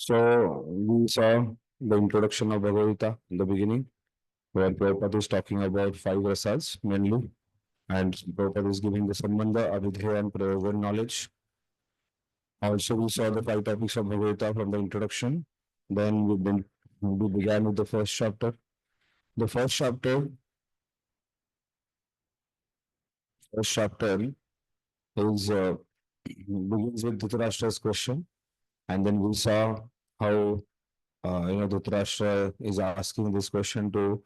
So we saw the introduction of Bhagavad Gita in the beginning, where Prabhupada is talking about five rasas mainly, and Prabhupada is giving the Sambandha, Abhidheya, and Prayoga knowledge. Also, we saw the five topics of Bhagavad Gita from the introduction. Then we began with the first chapter. The first chapter is begins with Dhritarashtra's question, and then we saw how Dhritarashtra is asking this question to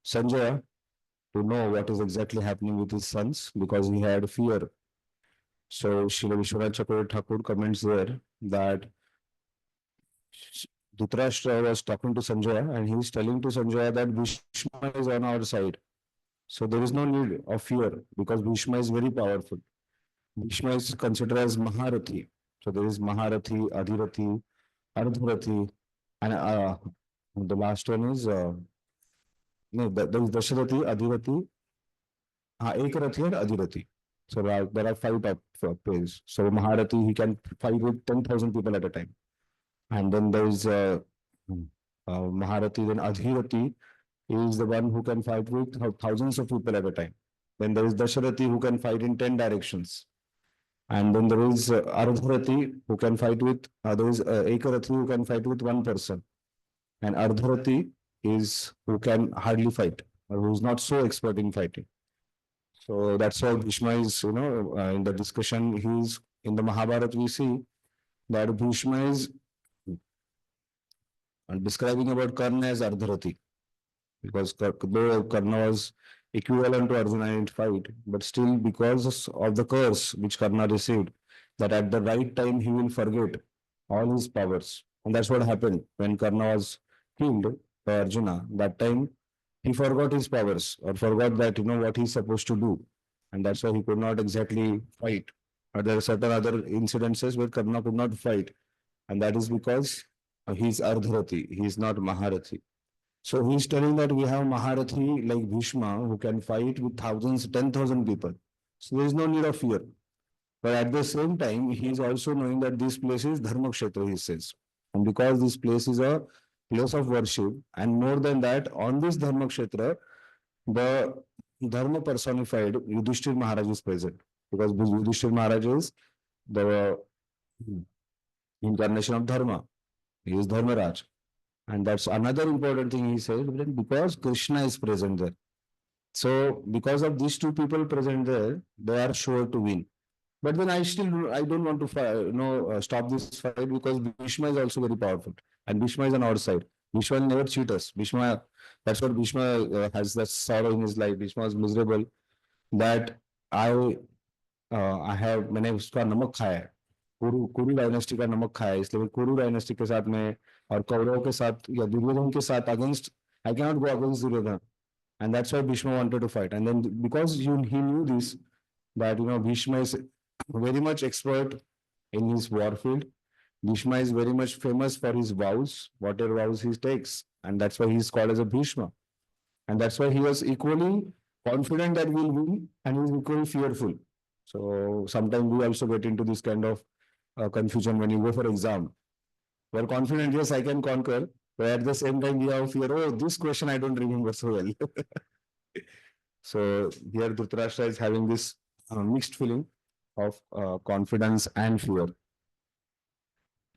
Sanjaya to know what is exactly happening with his sons because he had fear. So Srila Vishwanath Chakravarti Thakur comments there that Dhritarashtra was talking to Sanjaya and he is telling to Sanjaya that Bhishma is on our side. So there is no need of fear because Bhishma is very powerful. Bhishma is considered as Maharathi. So there is Maharathi, Adhirathi, Ardharathi, and the last one is no, there is Dasharathi, Adhirathi, Ekarathi, and Adhirathi. So there are five top players. So Maharathi, he can fight with 10,000 people at a time. And then there is Maharathi, then Adhirathi is the one who can fight with thousands of people at a time. Then there is Dasharathi who can fight in 10 directions. And then there is Ardharathi who can fight with, there is Ekarathi who can fight with one person. And Ardharathi is who can hardly fight or who is not so expert in fighting. So that's how Bhishma is, in the discussion, he's in the Mahabharata, we see that Bhishma is describing about Karna as Ardharathi, because though Karna was equivalent to Arjuna in fight, but still because of the curse which Karna received, that at the right time he will forget all his powers. And that's what happened when Karna was killed by Arjuna. That time he forgot his powers or forgot that, what he's supposed to do. And that's why he could not exactly fight. But there are certain other incidences where Karna could not fight. And that is because he's Ardharathi, he's not Maharathi. So he's telling that we have Maharathi like Bhishma who can fight with thousands, 10,000 people. So there is no need of fear. But at the same time, he is also knowing that this place is Dharma Kshetra, he says. And because this place is a place of worship, and more than that, on this Dharma Kshetra, the Dharma personified Yudhishthir Maharaj is present. Because Yudhishthir Maharaj is the incarnation of Dharma. He is Dharmaraj. And that's another important thing he said, because Krishna is present there. So because of these two people present there, they are sure to win. But then I don't want to fight, stop this fight because Bhishma is also very powerful. And Bhishma is on our side. Bhishma will never cheat us. Bhishma, that's what Bhishma has that sorrow in his life. Bhishma is miserable that I have, मैंने उसका नमक खाया है. कुरु dynasty का नमक खाया है, इसलिए कुरु डायनेस्टी के साथ में और कौरवों के साथ या दुर्योधन के साथ against I cannot go against Duryodhana. And that's why Bhishma wanted to fight. And then because he knew this, that Bhishma is very much expert in his war field. Bhishma is very much famous for his vows, whatever vows he takes. And that's why he's called as a Bhishma. And that's why he was equally confident that we'll win and he's equally fearful. So sometimes we also get into this kind of confusion when you go for exam. We're confident, yes, I can conquer, but at the same time we have fear, oh, this question I don't remember so well. So here Dhritarashtra is having this mixed feeling of confidence and fear.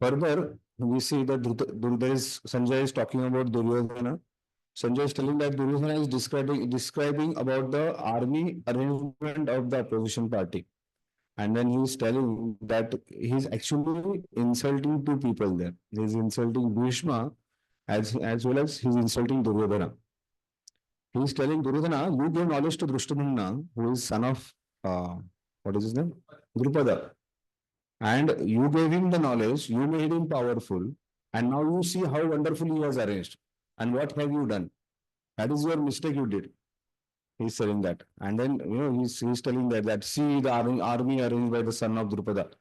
Further, we see that Sanjay is talking about Duryodhana. Sanjay is telling that Duryodhana is describing about the army arrangement of the opposition party. And then he's telling that he's actually insulting two people there. He's insulting Bhishma as well as he's insulting Duryodhana. He's telling Duryodhana, you gave knowledge to Drushtadumna, who is son of, what is his name? Drupada. And you gave him the knowledge, you made him powerful, and now you see how wonderfully he has arranged. And what have you done? That is your mistake you did. He's saying that. And then, he's telling that see the army arranged by the son of Drupada.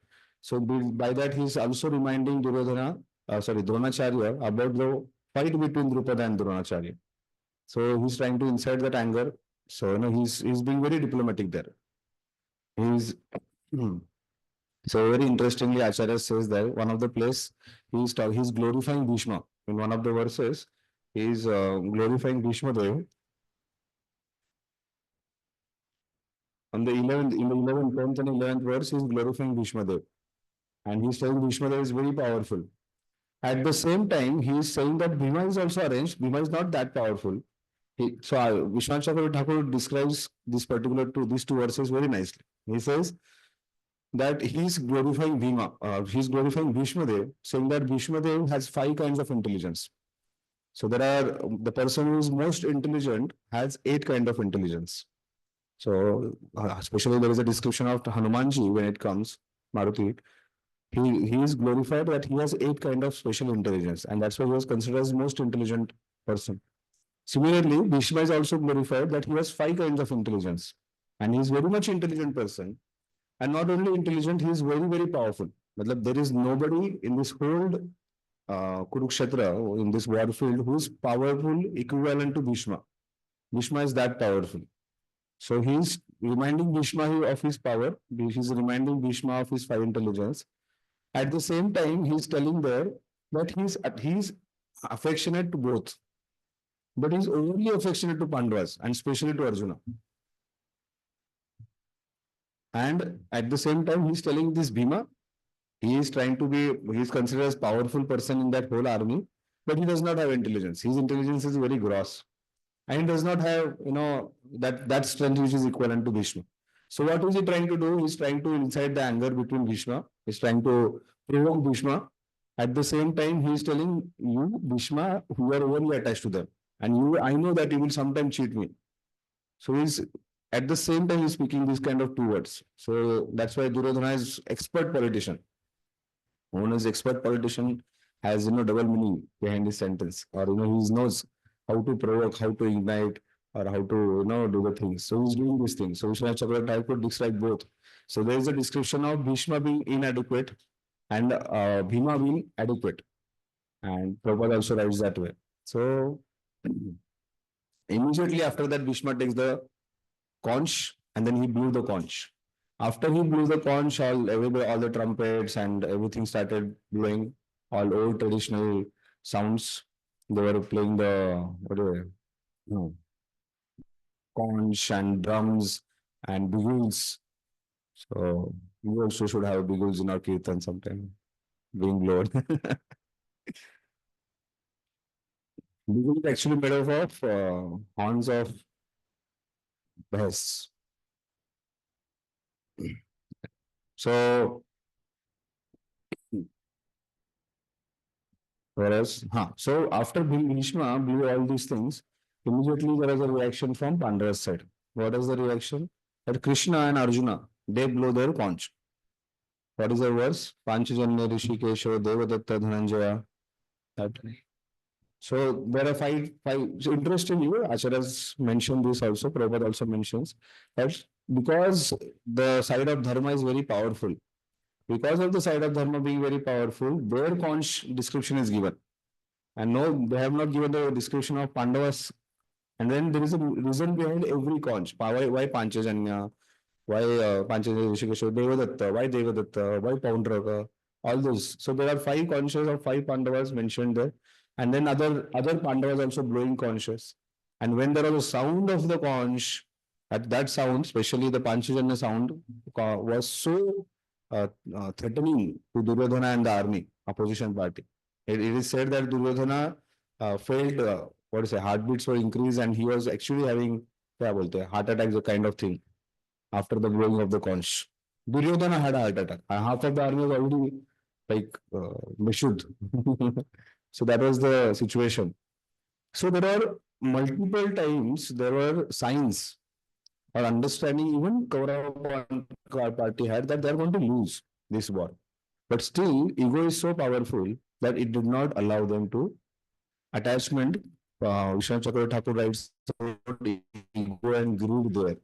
So by that, he's also reminding Dronacharya about the fight between Drupada and Dronacharya. So he's trying to incite that anger. So, he's being very diplomatic there. He's So very interestingly, Acharya says that one of the place he's glorifying Bhishma. In one of the verses, he's glorifying Bhishma Dev. On the 11th, in the 11th, 10th and 11th verse, he's glorifying Bhishma Dev. And he's telling Bhishma Dev is very powerful. At the same time, he is saying that Bhima is also arranged. Bhima is not that powerful. Vishwanath Chakravarti Thakur describes these two verses very nicely. He says that he's glorifying Bhima, he's glorifying Bhishma Dev, saying that Bhishma Dev has five kinds of intelligence. So there are the person who is most intelligent has eight kind of intelligence. So especially there is a description of Hanumanji when it comes Maruti. He is glorified that he has eight kind of special intelligence, and that's why he was considered as most intelligent person. Similarly, Bhishma is also glorified that he has five kinds of intelligence, and he is very much intelligent person. And not only intelligent, he is very, very powerful. Matlab, there is nobody in this whole Kurukshetra, in this war field, who is powerful equivalent to Bhishma. Bhishma is that powerful. So he is reminding Bhishma of his power. He is reminding Bhishma of his five intelligence. At the same time, he is telling there that he is affectionate to both, but he is only affectionate to Pandavas and especially to Arjuna. And at the same time, he is telling this Bhima, he is considered as powerful person in that whole army, but he does not have intelligence. His intelligence is very gross. And he does not have, that strength which is equivalent to Bhishma. So what is he trying to do? He's trying to incite the anger between Bhishma. He's trying to provoke Bhishma. At the same time, he is telling you, Bhishma, who are overly attached to them. And I know that you will sometime cheat me. So he's at the same time he's speaking these kind of two words. So that's why Duryodhana is expert politician. One is expert politician has double meaning behind his sentence, or he knows how to provoke, how to ignite, or how to do the things. So he's doing these things. So Vishwanath Chakravarti could describe both. So there is a description of Bhishma being inadequate and Bhima being adequate, and Prabhupada also writes that way. So immediately after that, Bhishma takes the conch and then he blew the conch. After he blew the conch, all the trumpets and everything started blowing, all old traditional sounds. They were playing the conch and drums and bugles. So we also should have bugles in our kirtan sometime, being blown. Bugle is actually made up of horns of beasts. So so after Bhishma blew all these things, immediately there is a reaction from Pandava's side. What is the reaction? That Krishna and Arjuna, they blow their conch. What is the verse? Panchajanya Rishikesho Devadatta Dhananjaya. So there are five. So interestingly, Acharya's mentioned this also. Prabhupada also mentions that because the side of dharma is very powerful, because of the side of dharma being very powerful, their conch description is given. And no, they have not given the description of Pandavas. And then there is a reason behind every conch. Why Panchajanya? Why Panchajanya Rishikesha? Devadatta? Why Devadatta? Why Paundraka? All those. So there are five conches of five Pandavas mentioned there. And then other Pandavas also blowing conches. And when there was a sound of the conch, at that sound, especially the Panchajanya sound, was so threatening to Duryodhana and the army, opposition party. It is said that Duryodhana felt heartbeats were increased and he was actually having heart attacks, kind of thing after the blowing of the conch. Duryodhana had a heart attack. Half of the army was already Mishud. So that was the situation. So there are multiple times there were signs or understanding even Kaurava party had that they are going to lose this war. But still, ego is so powerful that it did not allow them to attachment. Vishwanath Chakravarti Thakur writes about ego and greed there.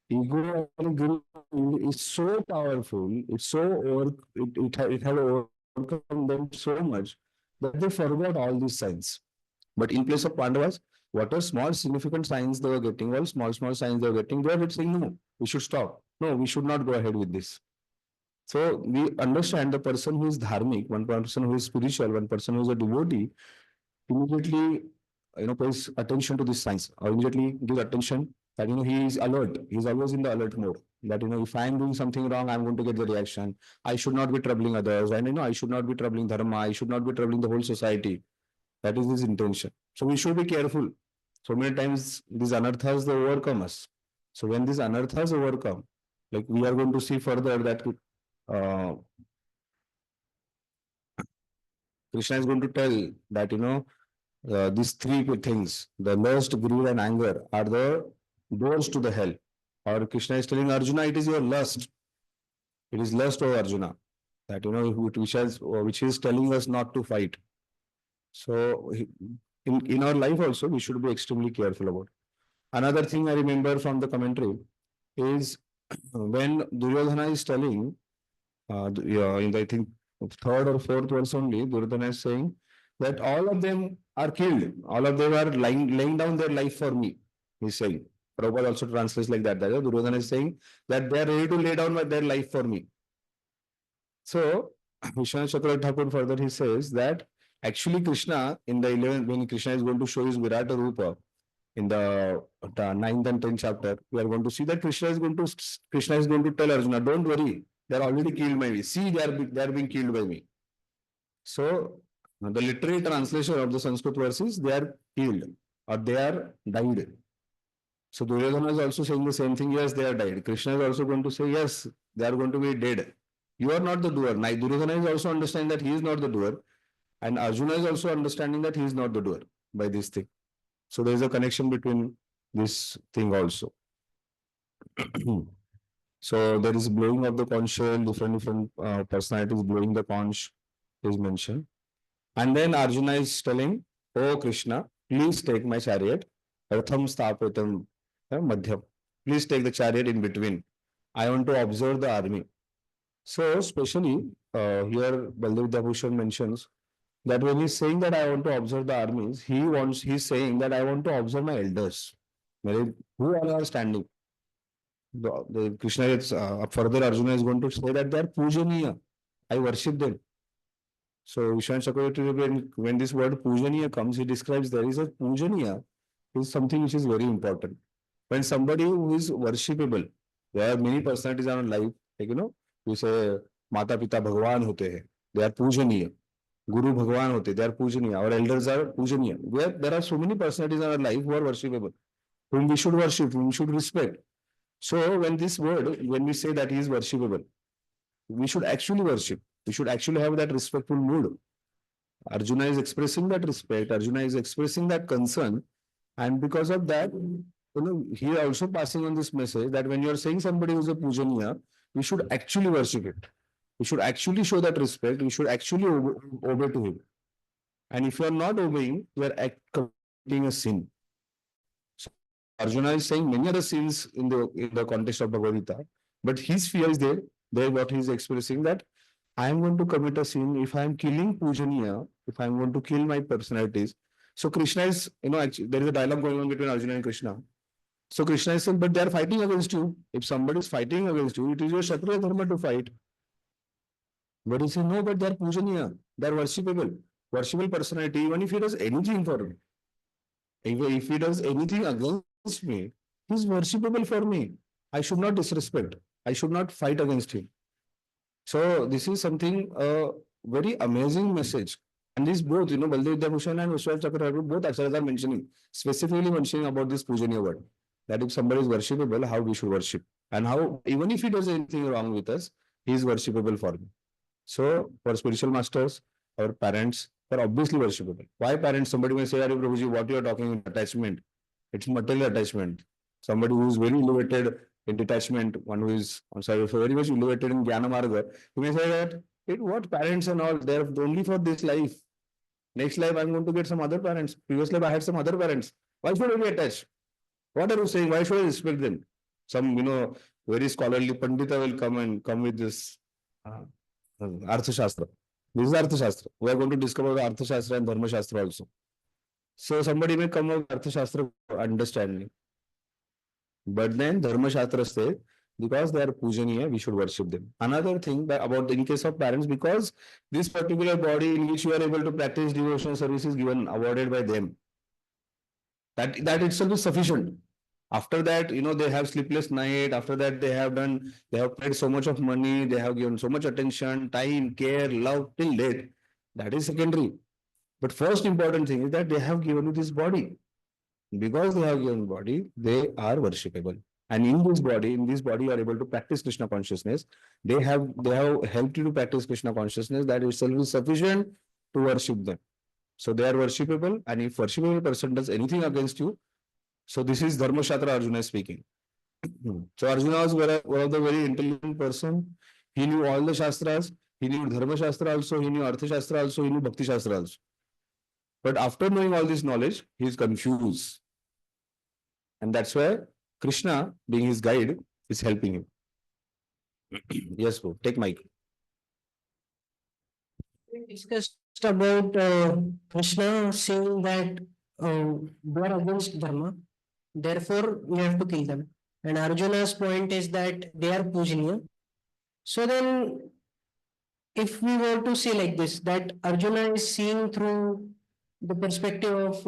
Ego and greed is so powerful, it had overcome them so much that they forgot all these signs. But in place of Pandavas, what are small significant signs they were getting, small signs they were getting, they were saying, no, we should stop. No, we should not go ahead with this. So we understand the person who is dharmic, one person who is spiritual, one person who is a devotee, immediately pays attention to this signs, or immediately gives attention that he is alert. He is always in the alert mode. That if I am doing something wrong, I am going to get the reaction. I should not be troubling others, and I should not be troubling dharma. I should not be troubling the whole society. That is his intention. So we should be careful. So many times these anarthas they overcome us. So when these anarthas overcome, like we are going to see further that Krishna is going to tell that these three things, the lust, greed, and anger, are the doors to the hell. Or Krishna is telling Arjuna, it is your lust. It is lust, O Arjuna, that which is telling us not to fight. So in our life also, we should be extremely careful about. Another thing I remember from the commentary is when Duryodhana is telling, in I think third or fourth verse only, Duryodhana is saying that all of them are killed. All of them are laying down their life for me. He's saying. Prabhupada also translates like that. Duryodhana is saying that they are ready to lay down their life for me. So, Vishwanath Chakravarti Thakur further he says that actually Krishna in the 11th, when Krishna is going to show his Virata Rupa in the 9th and 10th chapter, we are going to see that Krishna is going to tell Arjuna, don't worry, they are already killed by me. See, they are being killed by me. So the literary translation of the Sanskrit verses, they are killed or they are died. So Duryodhana is also saying the same thing. Yes, they are died. Krishna is also going to say, yes, they are going to be dead. You are not the doer. Now, Duryodhana is also understanding that he is not the doer. And Arjuna is also understanding that he is not the doer by this thing. So there is a connection between this thing also. So there is blowing of the conch shell, different personalities blowing the conch is mentioned. And then Arjuna is telling, oh Krishna, please take my chariot. Ratham sthapitam madhyam. Please take the chariot in between. I want to observe the army. So especially here Baldev Vidyabhushan mentions that when he's saying that I want to observe the armies, he's saying that I want to observe my elders. Who all are standing. The Krishna is further Arjuna is going to say that they are pujaniya. I worship them. So Vishwanath Chakravarti, when this word pujaniya comes, he describes there is a pujaniya is something which is very important. When somebody who is worshipable, there are many personalities in our life, like we say Mata Pita Bhagwan hote hai, they are pujaniya. Guru Bhagwan hote, they are pujaniya. Our elders are pujaniya. There are so many personalities in our life who are worshipable, whom we should worship, whom we should respect. So when we say that he is worshipable, we should actually worship. We should actually have that respectful mood. Arjuna is expressing that respect. Arjuna is expressing that concern. And because of that, he is also passing on this message that when you are saying somebody who is a pujaniya, we should actually worship it. We should actually show that respect. We should actually obey to him. And if you are not obeying, you are committing a sin. So Arjuna is saying many other sins in the context of Bhagavad Gita, but his fear is there. There, what he is expressing that I am going to commit a sin if I am killing pujaniya, if I am going to kill my personalities. So Krishna is, actually, there is a dialogue going on between Arjuna and Krishna. So Krishna is saying, but they are fighting against you. If somebody is fighting against you, it is your Kshatriya dharma to fight. But he says, no, but they are pujaniya. They are worshipable personality, even if he does anything for me. If he does anything against me, he is worshipable for me. I should not disrespect. I should not fight against him. So this is something, a very amazing message. And these both, Baldev Vidyabhushan and Vishwanath Chakravarti, both acharyas are mentioning, specifically mentioning about this pujaniya word. That if somebody is worshipable, how we should worship. And how, even if he does anything wrong with us, he is worshipable for me. So for spiritual masters, our parents are obviously worshipable. Why parents? Somebody may say, Ari Prabhuji, what you are talking about attachment? It's material attachment. Somebody who is very elevated in detachment, one who is very much elevated in Jnana Marga, you may say that what parents and all, they're only for this life. Next life, I'm going to get some other parents. Previous life, I had some other parents. Why should I be attached? What are you saying? Why should I respect them? Some, very scholarly Pandita will come with this Artha Shastra. This is Artha Shastra. We are going to discover the Artha Shastra and Dharma Shastra also. So somebody may come with Artha Shastra understanding. But then Dharma Shastra says because they are pujaniya, we should worship them. Another thing about in case of parents, because this particular body in which you are able to practice devotional service is given, awarded by them. That itself is sufficient. After that, they have sleepless night. After that, they have paid so much of money, they have given so much attention, time, care, love till death. That is secondary. But first important thing is that they have given you this body. Because they have given body, they are worshipable. And in this body, you are able to practice Krishna consciousness. They have helped you to practice Krishna consciousness. That itself is sufficient to worship them. So they are worshipable, and if worshipable person does anything against you, so this is Dharma Shastra Arjuna is speaking. So Arjuna was one of the very intelligent person. He knew all the Shastras. He knew Dharma Shastra also. He knew Artha Shastra also. He knew Bhakti Shastra also. But after knowing all this knowledge, he is confused. And that's why Krishna, being his guide, is helping him. Yes, bro. Take mic. We discussed about Krishna saying that they are against Dharma, therefore we have to kill them. And Arjuna's point is that they are Pujaniya. So then, if we were to say like this, that Arjuna is seeing through the perspective of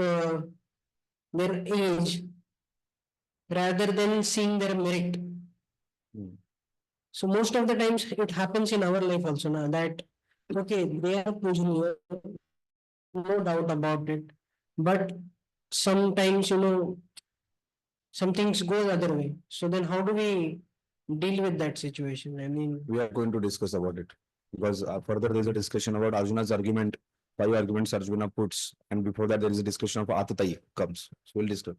their age rather than seeing their merit. So most of the times it happens in our life also now that okay, they are Pujaniya, no doubt about it. But sometimes, some things go the other way. So then how do we deal with that situation? I mean, we are going to discuss about it because further there is a discussion about Arjuna's argument, 5 arguments Arjuna puts, and before that there is a discussion of Atatai comes. So we'll discuss.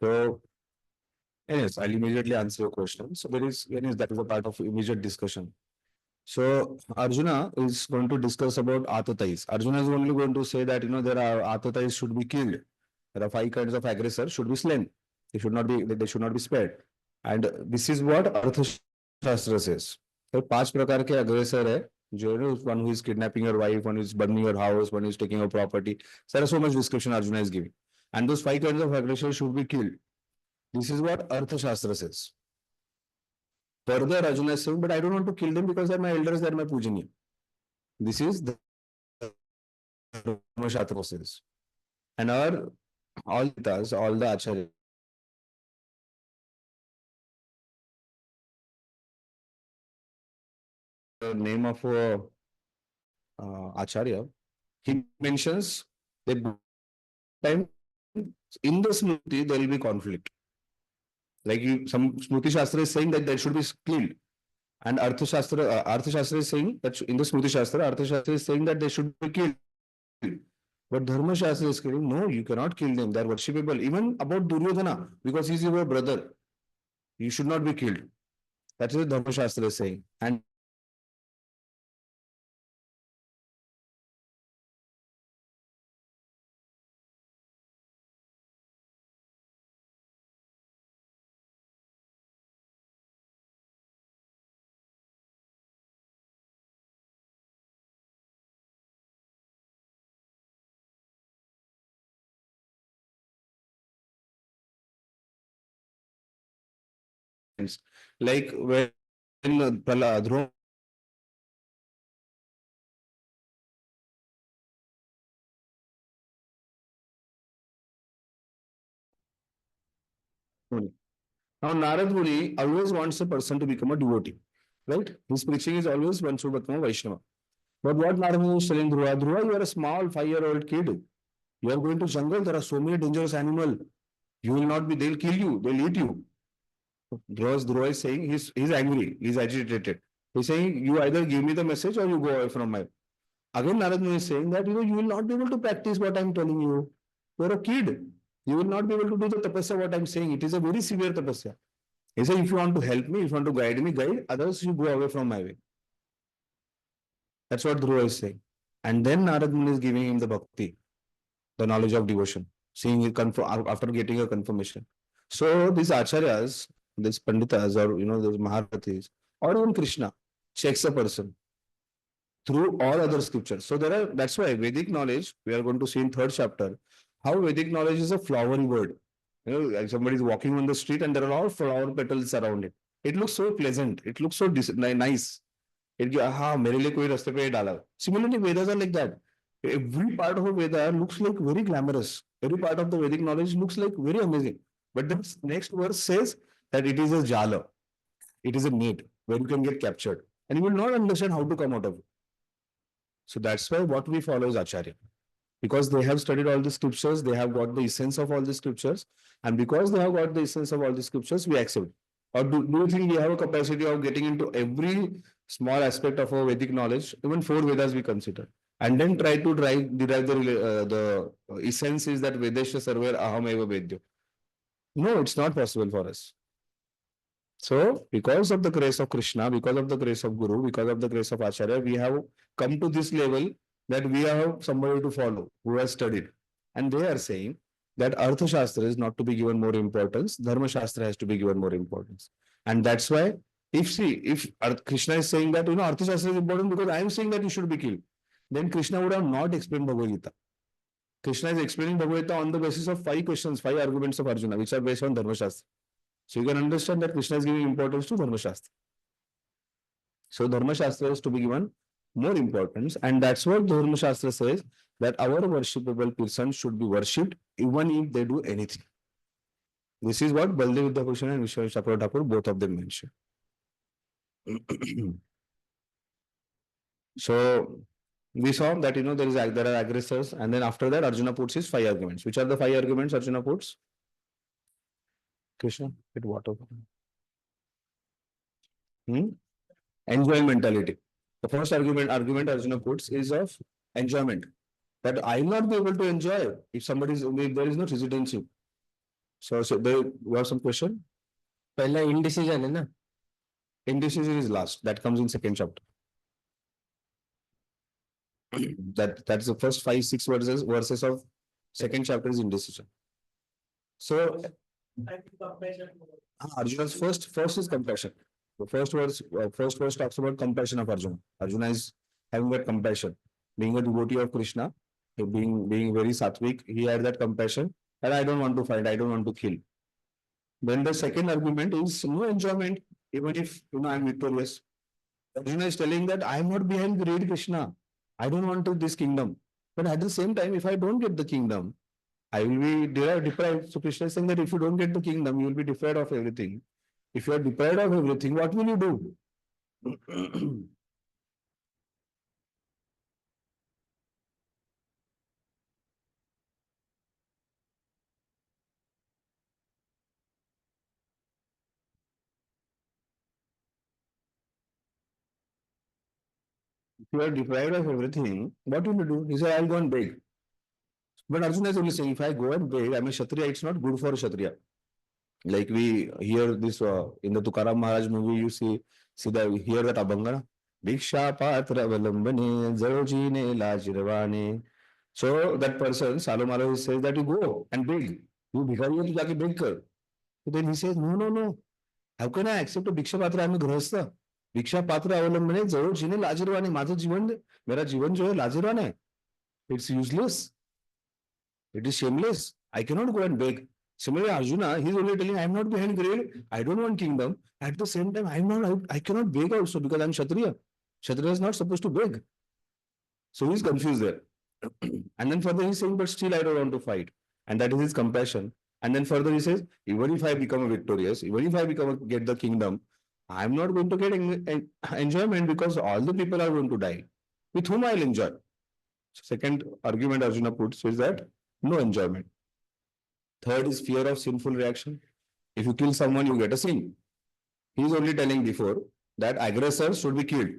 So, yes, I'll immediately answer your question. So that is a part of immediate discussion. So Arjuna is going to discuss about Atatais. Arjuna is only going to say that there are Atatais should be killed. There are 5 kinds of aggressors should be slain. They should not be spared. And this is what Arthashastra says. So 5 प्रकार के aggressor है, one who is kidnapping your wife, one who is burning your house, one who is taking your property. So there is so much description Arjuna is giving. And those 5 kinds of aggressors should be killed. This is what Arthashastra says. Further, Arjuna is saying, but I don't want to kill them because they are my elders, they are my pujaniya. This is the Dharma Shastra says. And all the Acharya, the name of Acharya, he mentions that time in the Smriti there will be conflict. Like some Smriti Shastra is saying that there should be killed. And Artha Shastra is saying that in the Smriti Shastra, Artha Shastra is saying that they should be killed. But Dharma Shastra is saying, no, you cannot kill them. They are worshipable. Even about Duryodhana, because he is your brother, you should not be killed. That is what Dharma Shastra is saying. And like when Drona now Narad Muni always wants a person to become a devotee, right? His preaching is always one should become a Vaishnava. But what Narad Muni is telling Dhruva, you are a small 5-year-old kid. You are going to jungle. There are so many dangerous animals. You will not be. They'll kill you. They'll eat you. Dhruva is saying he's angry. He's agitated. He's saying you either give me the message or you go away from my. Again, Narad Muni is saying that you will not be able to practice what I'm telling you. You're a kid. You will not be able to do the tapasya what I'm saying. It is a very severe tapasya. He said, if you want to help me, if you want to guide me, guide. Others, you go away from my way. That's what Dhruva is saying. And then Narad Muni is giving him the bhakti, the knowledge of devotion, seeing it after getting a confirmation. So these acharyas, these panditas, or those maharathis, or even Krishna checks a person through all other scriptures. So that's why Vedic knowledge, we are going to see in 3rd chapter, how Vedic knowledge is a flowery word. Like somebody is walking on the street and there are all flower petals around it. It looks so pleasant. It looks so nice. It हाँ मेरे लिए कोई रास्ते पे डाला. Similarly, Vedas are like that. Every part of a Veda looks like very glamorous. Every part of the Vedic knowledge looks like very amazing. But the next verse says that it is a jala. It is a net where you can get captured. And you will not understand how to come out of it. So that's why what we follow is Acharya. Because they have studied all the scriptures, they have got the essence of all the scriptures. And because they have got the essence of all the scriptures, we accept. Or do you think we have a capacity of getting into every small aspect of our Vedic knowledge, even four Vedas we consider, and then try to derive the essence is that Vedesha Sarver Aham Eva Vedyo. No, it's not possible for us. So, because of the grace of Krishna, because of the grace of Guru, because of the grace of Acharya, we have come to this level that we have somebody to follow who has studied. And they are saying that Artha Shastra is not to be given more importance, Dharma Shastra has to be given more importance. And that's why, if Krishna is saying that, Artha Shastra is important because I am saying that you should be killed, then Krishna would have not explained Bhagavad Gita. Krishna is explaining Bhagavad Gita on the basis of 5 questions, 5 arguments of Arjuna, which are based on Dharma Shastra. So you can understand that Krishna is giving importance to Dharma Shastra. So Dharma Shastra is to be given more importance, and that's what Dharma Shastra says, that our worshipable person should be worshipped even if they do anything. This is what Baldev Vidyabhushan and Vishwanath Chakravarti Thakur, both of them mention. So we saw that there are aggressors, and then after that Arjuna puts his 5 arguments. Which are the 5 arguments Arjuna puts? Krishna, get water. Enjoying mentality. The first argument Arjuna puts is of enjoyment. That I will not be able to enjoy if there is no hesitancy. So there you have some question? पहला indecision है ना. Indecision is last. That comes in second chapter. That's the first 5-6 verses of second chapter is indecision. So Arjuna's first is compassion. The first verse talks about compassion of Arjuna. Arjuna is having that compassion. Being a devotee of Krishna, being very sattvic, he had that compassion. And I don't want to fight, I don't want to kill. Then the second argument is no enjoyment, even if I'm victorious. Arjuna is telling that I am not behind great Krishna. I don't want this kingdom. But at the same time, if I don't get the kingdom, I will be deprived. So Krishna is saying that if you don't get the kingdom, you will be deprived of everything. If you are deprived of everything, what will you do? If you are deprived of everything, what will you do? He said, I'll go and beg. But Arjuna is only saying, if I go and beg, I'm a Kshatriya, it's not good for a Kshatriya. Like we hear this in the Tukaram Maharaj movie, you hear that Abhangana. Bhiksha patra avalambane zarojine lajirvane. So that person, Salomalo, says that you go and beg. You bhikhari ho to jaake beg kar. So then he says, no. How can I accept a Bhiksha patra? I'm a grahastha. Bhiksha patra avalambane zarojine lajirvane. मेरा जीवन जो है लाजिरवान है. It's useless. It is shameless. I cannot go and beg. Similarly, Arjuna, he's only telling, I'm not behind grade. I don't want kingdom. At the same time, I cannot beg also because I'm Kshatriya. Kshatriya is not supposed to beg. So he's confused there. And then further he's saying, but still I don't want to fight. And that is his compassion. And then further he says, even if I become victorious, even if I get the kingdom, I'm not going to get enjoyment because all the people are going to die. With whom I'll enjoy? Second argument Arjuna puts is that no enjoyment. Third is fear of sinful reaction. If you kill someone, you get a sin. He's only telling before that aggressors should be killed.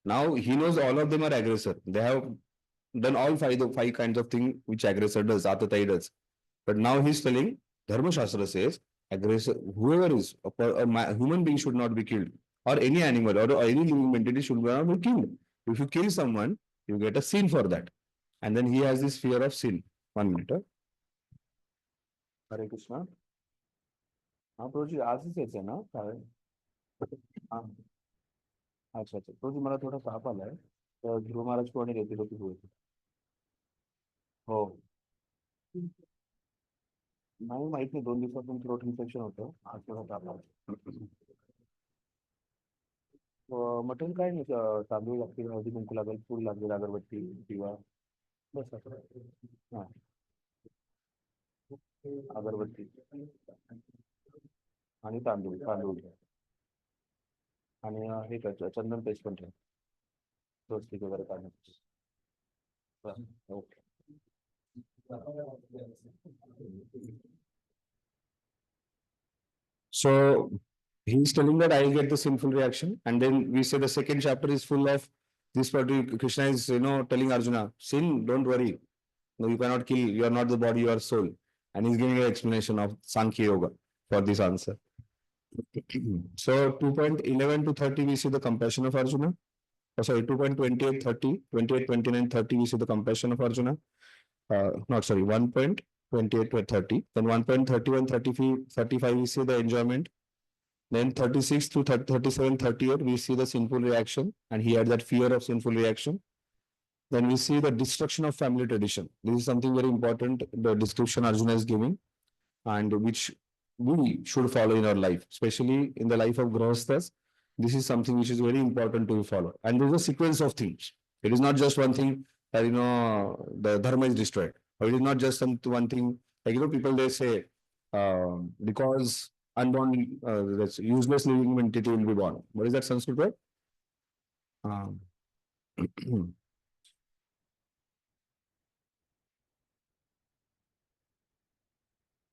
Now he knows all of them are aggressor. They have done all five kinds of things which aggressor does, Atatai does. But now he's telling, Dharma Shastra says, aggressor, whoever is, a human being should not be killed. Or any animal or any living entity should not be killed. If you kill someone, you get a sin for that. And then he has this fear of sin. 1 minute. हरे कृष्णा. हाँ प्रभु आजच यायचं ना कारण हाँ अच्छा प्रभु मला थोडा ताप आलाय तर ध्रुव महाराज कोणी रेती होती होती हो नाही माहित नाही 2 दिवसातून थ्रोट इन्फेक्शन होतं आज थोडा ताप आला मटण काय नाही तांदूळ लागतील हळदी कुंकू लागेल फूल लागेल अगरबत्ती किंवा बस असं हा अगरबत्ती आणि तांदूळ तांदूळ आणि हे कर चंदन पेस्ट पण ठेव स्वस्तिक वगैरे काढण्यासाठी okay So he's telling that I'll get the sinful reaction, and then we say the second chapter is full of this particular Krishna is telling Arjuna, sin, don't worry. No, you cannot kill, you are not the body, you are soul. And he's giving an explanation of Sankhya Yoga for this answer. So 2.11 to 30, we see the compassion of Arjuna. Oh, sorry, 2.28, 30, 28, 29, 30, we see the compassion of Arjuna. Not sorry, 1.28 to 30. Then 1.31, 35, we see the enjoyment. Then 36 to 30, 37, 38, we see the sinful reaction, and he had that fear of sinful reaction. Then we see the destruction of family tradition. This is something very important, the description Arjuna is giving, and which we should follow in our life, especially in the life of Grahasthas. This is something which is very important to follow. And there's a sequence of things. It is not just one thing that, the dharma is destroyed. Or it is not just one thing, like, people they say, because unborn, that's useless living entity will be born. What is that Sanskrit word? Um,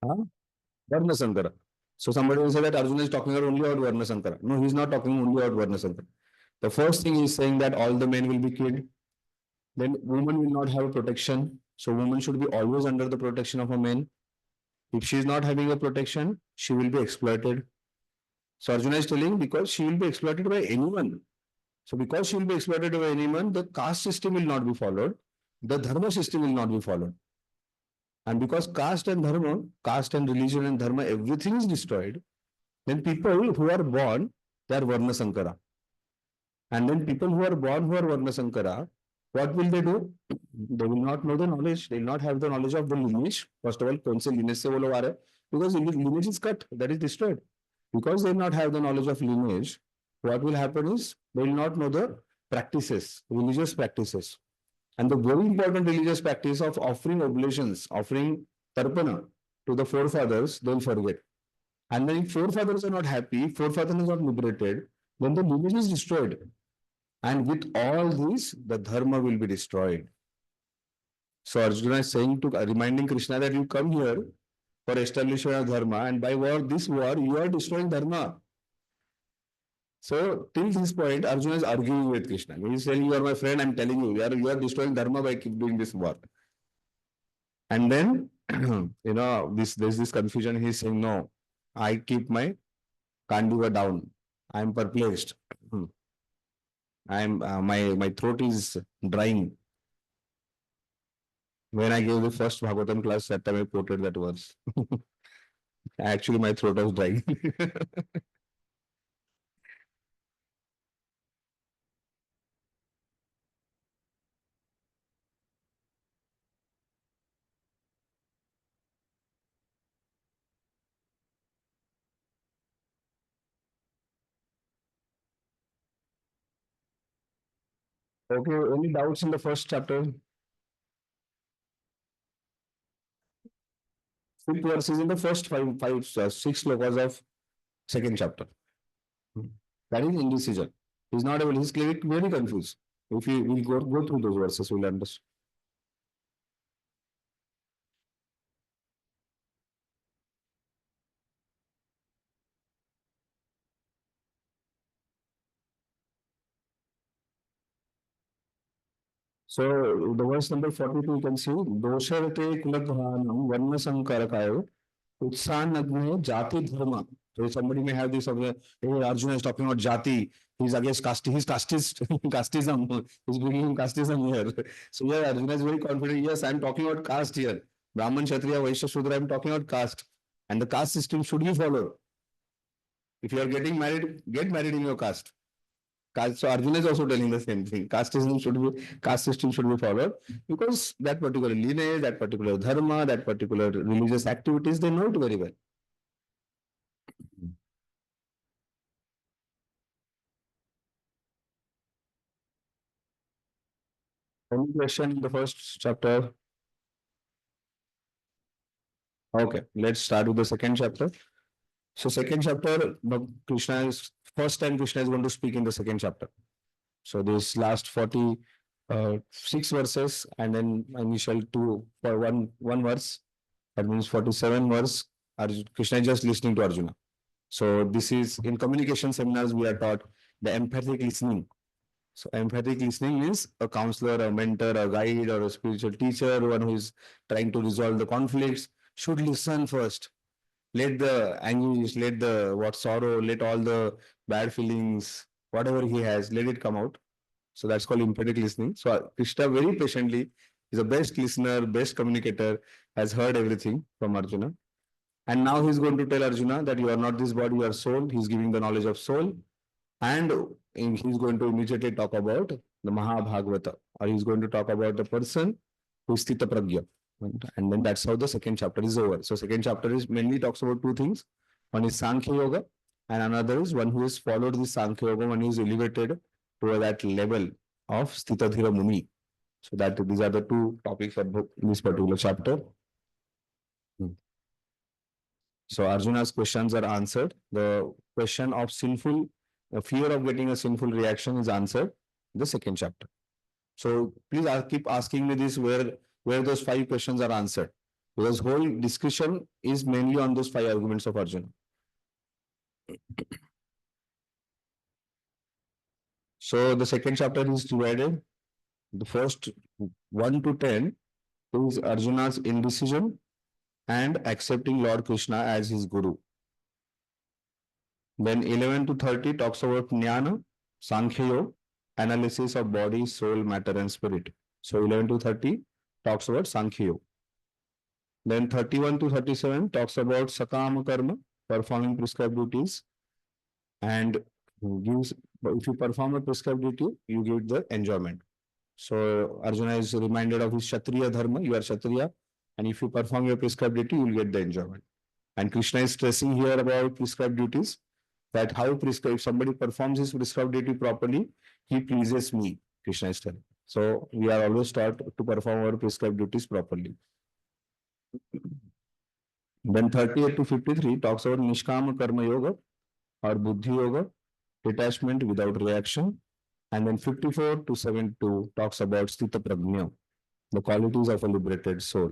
huh? Varna Sankara. So somebody will say that Arjuna is talking about only about Varna Sankara. No, he's not talking only about Varna Sankara. The first thing he's saying that all the men will be killed. Then woman will not have protection. So woman should be always under the protection of a man. If she is not having a protection, she will be exploited. So Arjuna is telling because she will be exploited by anyone. So because she will be exploited by anyone, the caste system will not be followed. The dharma system will not be followed. And because caste and dharma, caste and religion and dharma, everything is destroyed, then people who are born, they are Varna Sankara. And then people who are born who are Varna Sankara, what will they do? They will not know the knowledge. They will not have the knowledge of the lineage. First of all, कौन से lineage से वो लोग आ रहे हैं? Because lineage is cut, that is destroyed. Because they will not have the knowledge of lineage, what will happen is they will not know the practices, religious practices. And the very important religious practice of offering oblations, offering tarpana to the forefathers, they'll forget. And then if forefathers are not happy, forefathers are not liberated, then the lineage is destroyed. And with all this, the dharma will be destroyed. So Arjuna is saying to reminding Krishna that you come here for establishment of dharma, and by this war, you are destroying dharma. So till this point, Arjuna is arguing with Krishna. He is saying, "You are my friend. I'm telling you, you are destroying dharma by keep doing this war." And then, there's this confusion. He's saying, "No, I keep my kandiva down. I'm perplexed. My throat is drying." When I gave the first Bhagavatam class, that time I quoted that verse. Actually, my throat was drying. Okay, any doubts in the first chapter? Fifth verse is in the first six slokas of second chapter. That is indecision. He's not able, he's clearly very confused. If we go through those verses, we'll understand. So the verse number 42, you can see, Dosharte Kulaghanam Varna Sankarakayo Utsanagme Jati Dharma. So somebody may have this of the, hey, Arjuna is talking about Jati, he's against caste, he's casteist, casteism, he's bringing casteism here. So yeah, Arjuna is very confident, yes, I'm talking about caste here. Brahman, Kshatriya, Vaishya, Shudra, I'm talking about caste. And the caste system should be followed. If you are getting married, get married in your caste. So Arjuna is also telling the same thing. Caste system should be followed because that particular lineage, that particular dharma, that particular religious activities, they know it very well. Any question in the first chapter? Okay, let's start with the second chapter. So second chapter, Krishna is first time Krishna is going to speak in the second chapter. So this last 46 verses and then initial two for one verse. That means 47 verse. Krishna is just listening to Arjuna. So this is in communication seminars we are taught the empathic listening. So empathic listening means a counselor, a mentor, a guide, or a spiritual teacher, one who is trying to resolve the conflicts, should listen first. Let the anguish, let the what sorrow, let all the bad feelings, whatever he has, let it come out. So that's called empathic listening. So Krishna very patiently is the best listener, best communicator, has heard everything from Arjuna. And now he's going to tell Arjuna that you are not this body, you are soul. He's giving the knowledge of soul. And he's going to immediately talk about the Mahabhagavata, or he's going to talk about the person who is Sthita Pragya. And then that's how the second chapter is over. So second chapter is mainly talks about two things. One is Sankhya Yoga, and another is one who has followed this Sankhya Yoga, one who is elevated to that level of Sthita Dhira Muni. So that these are the two topics of this particular chapter. So Arjuna's questions are answered. The question of sinful, fear of getting a sinful reaction is answered in the second chapter. So please keep asking me this where those five questions are answered. Because whole discussion is mainly on those five arguments of Arjuna. So the second chapter is divided. The first 1 to 10 is Arjuna's indecision and accepting Lord Krishna as his guru. Then 11 to 30 talks about Jnana, Sankhya Yoga, analysis of body, soul, matter, and spirit. So 11 to 30 talks about Sankhya Yoga. Then 31 to 37 talks about Sakama Karma, performing prescribed duties, and gives if you perform a prescribed duty, you give the enjoyment. So Arjuna is reminded of his Kshatriya Dharma, you are Kshatriya, and if you perform your prescribed duty, you will get the enjoyment. And Krishna is stressing here about prescribed duties, that how prescribed, if somebody performs his prescribed duty properly, he pleases me, Krishna is telling. So we are always taught to perform our prescribed duties properly. Then 38 to 53 talks about Nishkama Karma Yoga or Buddhi Yoga, detachment without reaction. And then 54 to 72 talks about Sthita Prajna, the qualities of a liberated soul.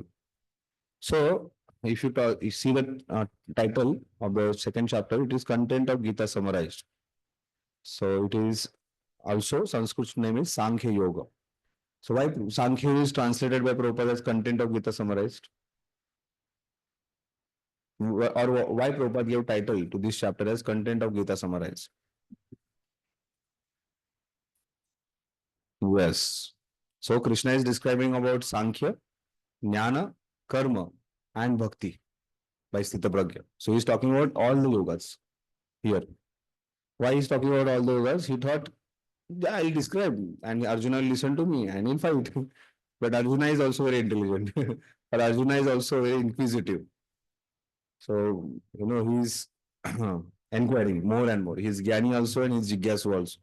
So if you see the title of the second chapter, it is content of Gita summarized. So it is also Sanskrit name is Sankhya Yoga. So why Sankhya is translated by Prabhupada as content of Gita summarized? Or why Prabhupada gave title to this chapter as content of Gita summarized? Yes. So Krishna is describing about Sankhya, Jnana, Karma, and Bhakti by Sthita Pragya. So he's talking about all the yogas here. Why he's talking about all the yogas? He thought, yeah, I'll describe, and Arjuna will listen to me and he'll fight. But Arjuna is also very intelligent. But Arjuna is also very inquisitive. So, he's inquiring more and more. He's Jnani also and he's Jigyasu also.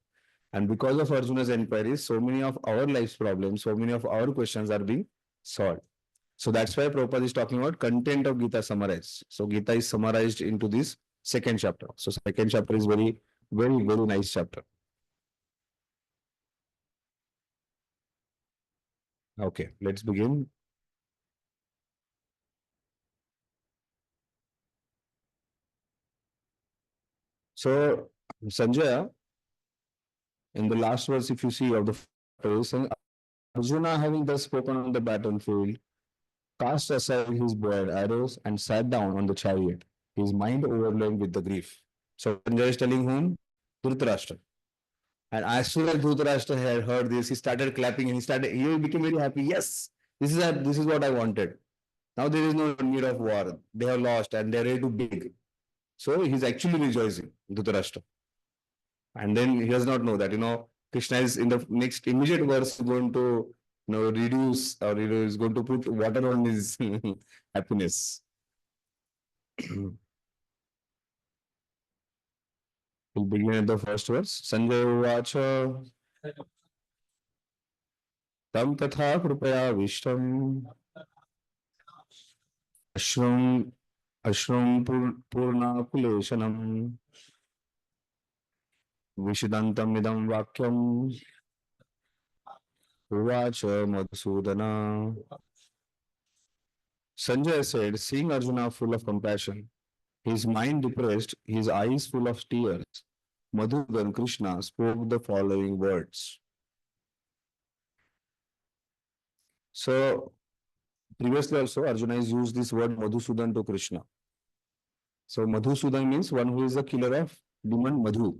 And because of Arjuna's inquiries, so many of our life's problems, so many of our questions are being solved. So that's why Prabhupada is talking about content of Gita summarized. So Gita is summarized into this second chapter. So second chapter is very, very, very nice chapter. Okay, let's begin. So Sanjaya, in the last verse, if you see of the phrase, Arjuna having thus spoken on the battlefield, cast aside his bow and arrows and sat down on the chariot, his mind overwhelmed with the grief. So Sanjay is telling whom? Dhritarashtra. And as soon as Dhritarashtra had heard this, he started clapping and he became very happy. Yes, this is what I wanted. Now there is no need of war. They have lost and they're ready to beg. So he's actually rejoicing, Dhritarashtra. And then he does not know that, Krishna is in the next immediate verse going to, reduce or is going to put water on his happiness. We'll begin at the first verse. Sanjay Vacha तं तथा कृपयाविष्टम् अश्रुं पूर्णाकुलेशनम् विषदन्तमिदं वाक्यम् उवाच Madhusudana. Sanjay said, seeing Arjuna full of compassion, his mind depressed, his eyes full of tears, Madhusudan Krishna spoke the following words. So, previously also, Arjuna has used this word Madhusudan to Krishna. So, Madhusudan means one who is the killer of demon Madhu.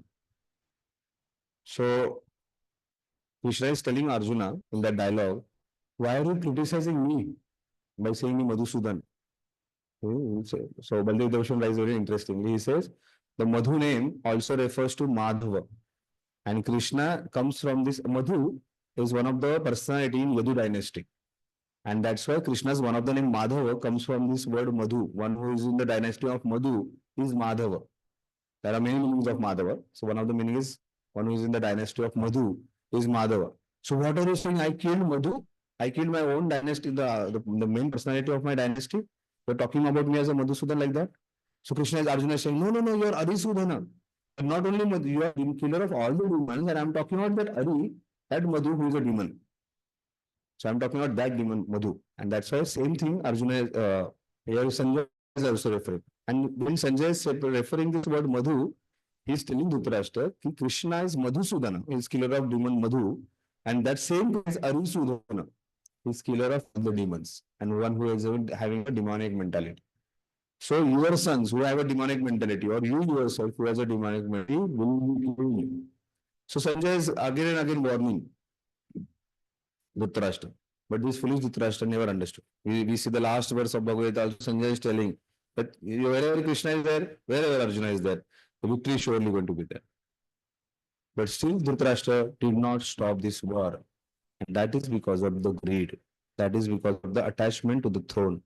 So, Krishna is telling Arjuna in that dialogue, why are you criticizing me by saying me Madhusudan? So Baldev Darshan is very interesting. He says the Madhu name also refers to Madhava. And Krishna comes from this. Madhu is one of the personality in Yadu dynasty. And that's why Krishna's one of the name Madhava comes from this word Madhu. One who is in the dynasty of Madhu is Madhava. There are many meanings of Madhava. So one of the meaning is one who is in the dynasty of Madhu is Madhava. So what are you saying? I killed Madhu? I killed my own dynasty, the main personality of my dynasty? You're talking about me as a Madhusudan like that? So Krishna is Arjuna is saying, no, no, no, you're Arisudhana. Not only Madhu, you are the killer of all the demons, and I'm talking about that Ari, that Madhu who is a demon. So I'm talking about that demon Madhu. And that's why same thing Arjuna here Sanjay is also referring. And when Sanjay is referring this word Madhu, he is telling Dhritarashtra that Krishna is Madhusudana, he is killer of demon Madhu, and that same is Arisudhana, he is killer of the demons, and one who is having a demonic mentality. So your sons who have a demonic mentality, or you yourself who has a demonic mentality, will be killing you. So Sanjay is again and again warning Dhritarashtra. But this foolish Dhritarashtra never understood. We see the last verse of Bhagavad Gita, Sanjay is telling that wherever Krishna is there, wherever Arjuna is there, the victory is surely going to be there. But still Dhritarashtra did not stop this war. And that is because of the greed. That is because of the attachment to the throne.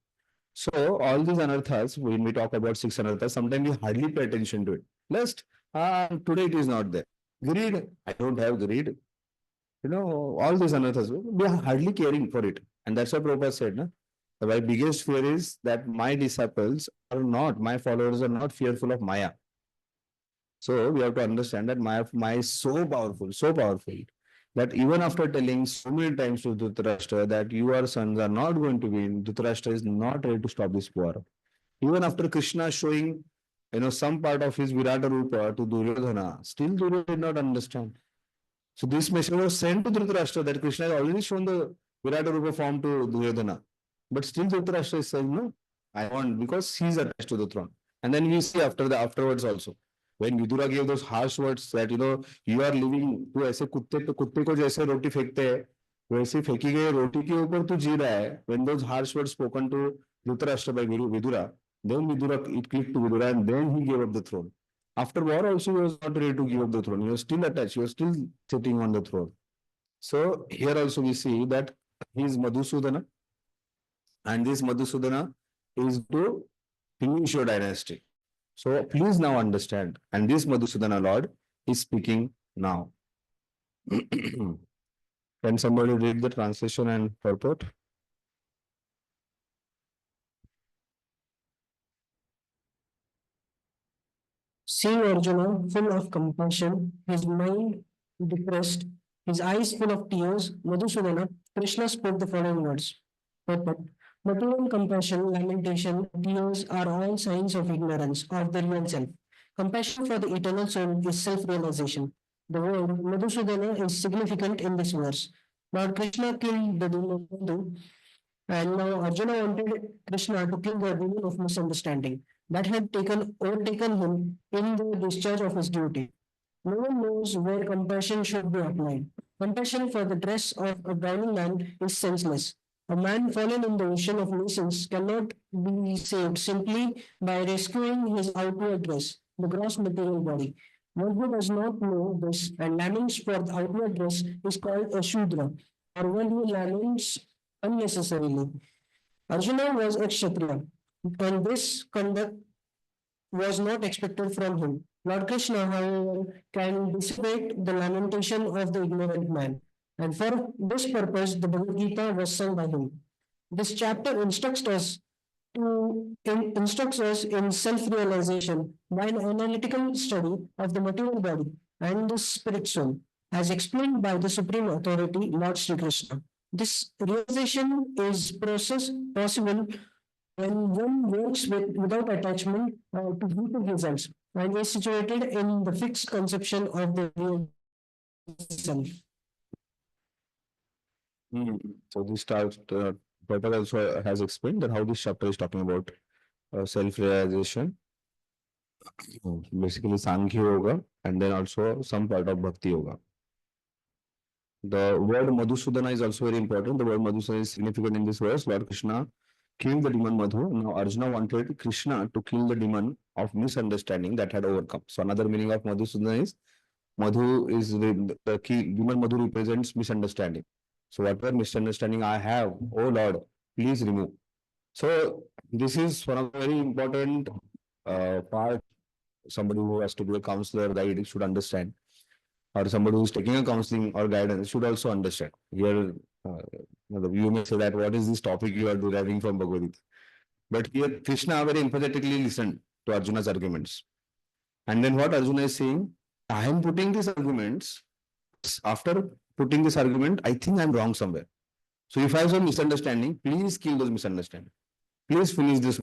So all these anarthas, when we talk about 6 anarthas, sometimes we hardly pay attention to it. Lest, today it is not there. Greed, I don't have greed. All these anarthas, we are hardly caring for it. And that's what Prabhupada said, no? My biggest fear is that my disciples are not, my followers are not fearful of Maya. So we have to understand that Maya is so powerful, that even after telling so many times to Dhritarashtra that your sons are not going to win, Dhritarashtra is not ready to stop this war. Even after Krishna showing, some part of his Virata Rupa to Duryodhana, still Duryodhana did not understand. So this message was sent to Dhritarashtra that Krishna has already shown the Virata Rupa form to Duryodhana. But still Dhritarashtra is saying, no, I want, because he is attached to the throne. And then we see afterwards also. When Vidura gave those harsh words that, you are living, तू ऐसे कुत्ते को जैसे रोटी फेंकते हैं, वैसे फेंकी गई रोटी के ऊपर तू जी रहा है. When those harsh words spoken to Dhritarashtra by Vidura, then Vidura, it clicked to Vidura, and then he gave up the throne. After war also, he was not ready to give up the throne. He was still attached. He was still sitting on the throne. So here also we see that he is Madhusudana, and this Madhusudana is to finish your dynasty. So please now understand. And this Madhusudana Lord is speaking now. Can somebody read the translation and purport? Seeing Arjuna full of compassion, his mind depressed, his eyes full of tears, Madhusudana, Krishna spoke the following words. Purport. Material compassion, lamentation, tears are all signs of ignorance of the real self. Compassion for the eternal soul is self-realization. The word Madhusudana is significant in this verse. Lord Krishna killed the demon Madhu, and now Arjuna wanted Krishna to kill the demon of misunderstanding that had overtaken him in the discharge of his duty. No one knows where compassion should be applied. Compassion for the dress of a drowning man is senseless. A man fallen in the ocean of nations cannot be saved simply by rescuing his outward dress, the gross material body. One who does not know this and laments for the outward dress is called a Shudra, or one who laments unnecessarily. Arjuna was a Kshatriya, and this conduct was not expected from him. Lord Krishna, however, can dissipate the lamentation of the ignorant man. And for this purpose, the Bhagavad Gita was sung by him. This chapter instructs us in self-realization by an analytical study of the material body and the spirit soul, as explained by the Supreme Authority, Lord Sri Krishna. This realization is process possible when one works without attachment to future results and is situated in the fixed conception of the real self. So this starts, Prabhupada also has explained that how this chapter is talking about self-realization, basically Sankhya Yoga, and then also some part of Bhakti Yoga. The word Madhusudana is also very important. The word Madhusudana is significant in this verse. Lord Krishna killed the demon Madhu. Now Arjuna wanted Krishna to kill the demon of misunderstanding that had overcome. So another meaning of Madhusudana is Madhu is the key. Demon Madhu represents misunderstanding. So whatever misunderstanding I have, oh Lord, please remove. So this is one of the very important part. Somebody who has to be a counselor, guide, should understand, or somebody who's taking a counseling or guidance should also understand. Here, you may say that what is this topic you are deriving from Bhagavad Gita? But here, Krishna very empathetically listened to Arjuna's arguments. And then what Arjuna is saying, I am putting these arguments. After putting this argument, I think I'm wrong somewhere. So if I have some misunderstanding, please kill those misunderstandings. Please finish this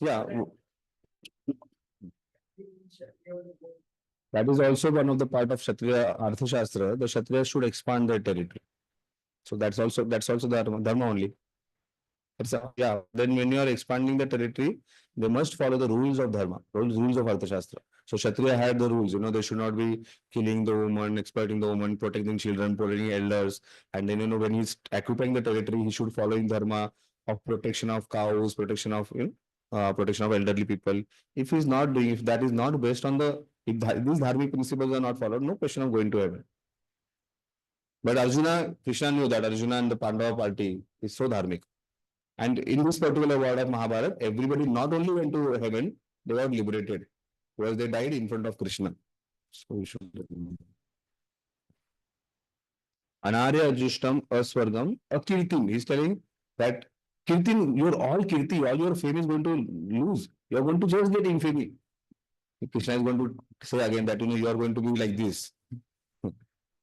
Yeah, that is also one of the part of Kshatriya Arthashastra. The Kshatriyas should expand their territory. So that's also dharma only. Yeah. Then when you are expanding the territory, they must follow the rules of dharma, rules of Arthashastra. So Kshatriya had the rules. They should not be killing the woman, exploiting the woman, protecting children, protecting elders. And then when he's occupying the territory, he should follow in dharma of protection of cows, protection of elderly people. If he's not doing, if that is not based on these dharmic principles are not followed, no question of going to heaven. But Krishna knew that Arjuna and the Pandava party is so dharmic. And in this particular word of Mahabharata, everybody not only went to heaven, they were liberated because they died in front of Krishna. So we should. Anarya Ajishtam Aswargam Akirtim. He's telling that Kirtin, your all Kirti, all your fame is going to lose. You are going to just get infamy. Krishna is going to say again that you are going to be like this.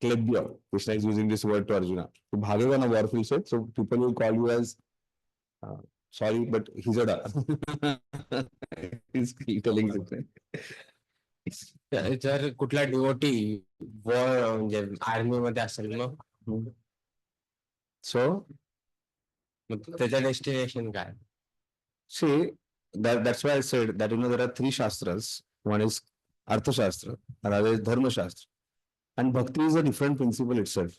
Klebya. Krishna is using this word to Arjuna. So Bhagava on a warful set. So people will call you as sorry, but he's a he's telling something. जर कुठला devotee war म्हणजे army मध्ये असेल मग सो त्याच्या destination काय See, that's why I said that there are three shastras. One is Arthashastra, another is Dharma Shastra. And Bhakti is a different principle itself.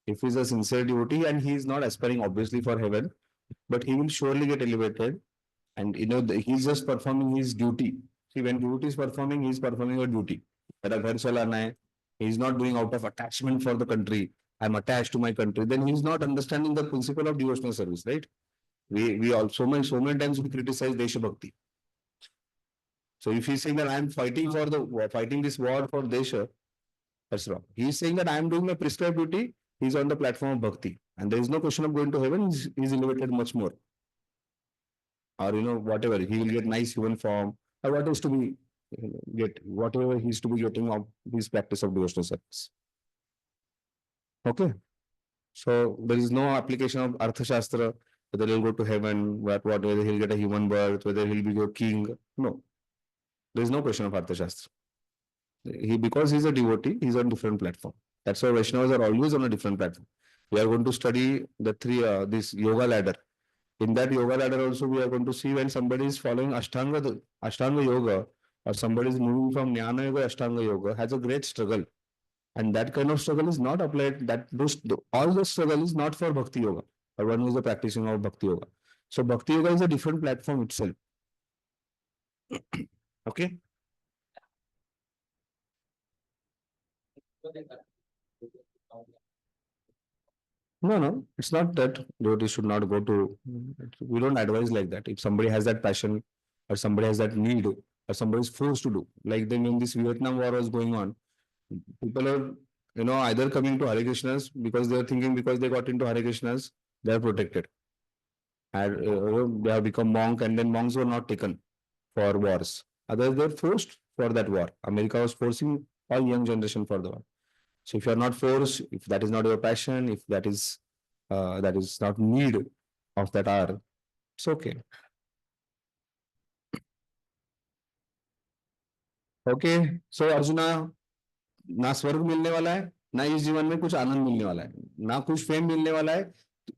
If he's a sincere devotee and he is not aspiring obviously for heaven, but he will surely get elevated. And he's just performing his duty. See, when devotee is performing, he's performing a duty. He's not doing out of attachment for the country. I'm attached to my country. Then he's not understanding the principle of devotional service, right? We all so many times we criticize Desha Bhakti. So if he's saying that I'm fighting this war for Desha, that's wrong. He's saying that I'm doing my prescribed duty. He's on the platform of Bhakti, and there is no question of going to heaven. He's elevated much more. Or whatever, he will get nice human form, or what is to be whatever he's to be getting of his practice of devotional service. Okay. So there is no application of Arthashastra, whether he'll go to heaven, whether he'll get a human birth, whether he'll be a king. No. There is no question of Arthashastra. Because he's a devotee, he's on a different platform. That's why Vaishnavas are always on a different platform. We are going to study this yoga ladder. In that yoga ladder also, we are going to see when somebody is following Ashtanga yoga, or somebody is moving from Jnana yoga, Ashtanga yoga, has a great struggle. And that kind of struggle is not applied, all the struggle is not for Bhakti yoga, or one who is a practicing of Bhakti yoga. So Bhakti yoga is a different platform itself. Okay. No, it's not that devotees should not go to. We don't advise like that. If somebody has that passion, or somebody has that need, or somebody is forced to do, like then when this Vietnam war was going on, people are either coming to Hare Krishnas because they are thinking because they got into Hare Krishnas, they are protected, and they have become monk, and then monks were not taken for wars. Others were forced for that war. America was forcing all young generation for the war. So if you are not forced, if that is not your passion, if that is not need of that hour, it's okay. Okay. So Arjuna, ना स्वर्ग मिलने वाला है, ना इस जीवन में कुछ आनंद मिलने वाला है, ना कुछ फेम मिलने वाला है.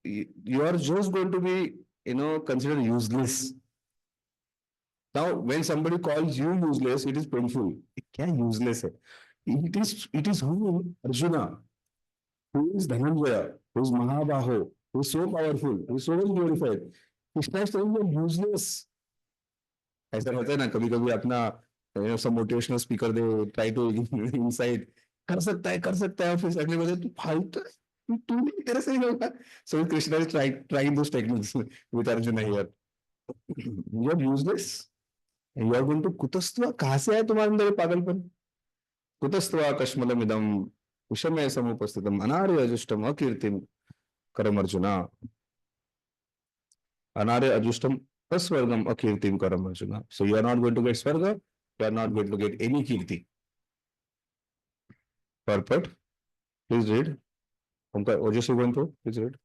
You are just going to be, considered useless. Now, when somebody calls you useless, it is painful. क्या useless है? It is who? Arjuna, who is Dhananjaya, who is Mahabaho, who is so powerful, who is so well glorified. Krishna is telling you useless. ऐसा होता है ना कभी कभी अपना सब motivational speaker they try to inside कर सकता है और फिर अगले बजे तू फालतू तू नहीं तेरे से नहीं होगा. So Krishna is trying those techniques with Arjuna here. You are useless. You are going to कुतस्त्वा. कहाँ से आया तुम्हारे अंदर ये पागलपन? कुतस्त्वा कश्मलमिदं विषमय समुपस्थितम अनार्य अजुष्टम अकीर्तिम करम arjuna. Anarya Ajustam Aswargam Akirtim Karam Arjuna. So you are not going to get Swarga, you are not going to get any Kirti. Purport. Please read. Omkar Ojasi going to, please read.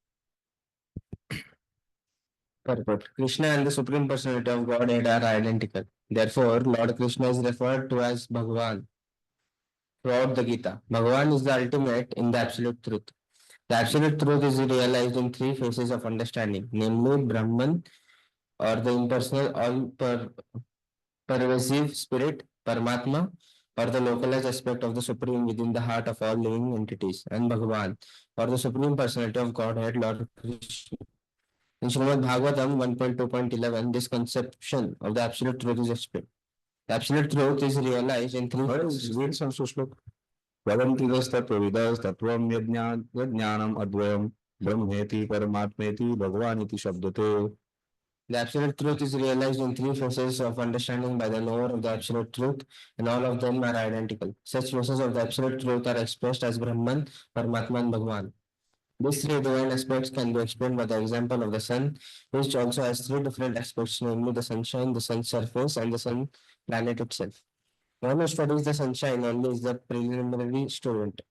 purport. Krishna and the Supreme Personality of Godhead are identical. Therefore, Lord Krishna is referred to as Bhagavan throughout the Gita. Bhagavan is the ultimate in the absolute truth. The absolute truth is realized in three phases of understanding, namely Brahman or the impersonal, pervasive spirit, Paramatma, or the localized aspect of the Supreme within the heart of all living entities, and Bhagavan, or the Supreme Personality of Godhead, Lord Krishna. In Srimad Bhagavatam 1.2.11, this conception of the absolute truth is explained. The absolute truth is realized in three phases. Read some श्लोक. वदन्तिरस्तत्त्वविदस्तत्त्वं यज्ञानम् अद्वयम् ब्रह्मेति परमात्मेति भगवान् इति शब्दते. The absolute truth is realized in three phases of understanding by the knower of the absolute truth, and all of them are identical. Such phases of the absolute truth are expressed as Brahman, Paramatma, and Bhagavan. These three divine aspects can be explained by the example of the sun, which also has three different aspects, namely the sunshine, the sun's surface, and the sun planet itself. One who studies the sunshine only is the preliminary student.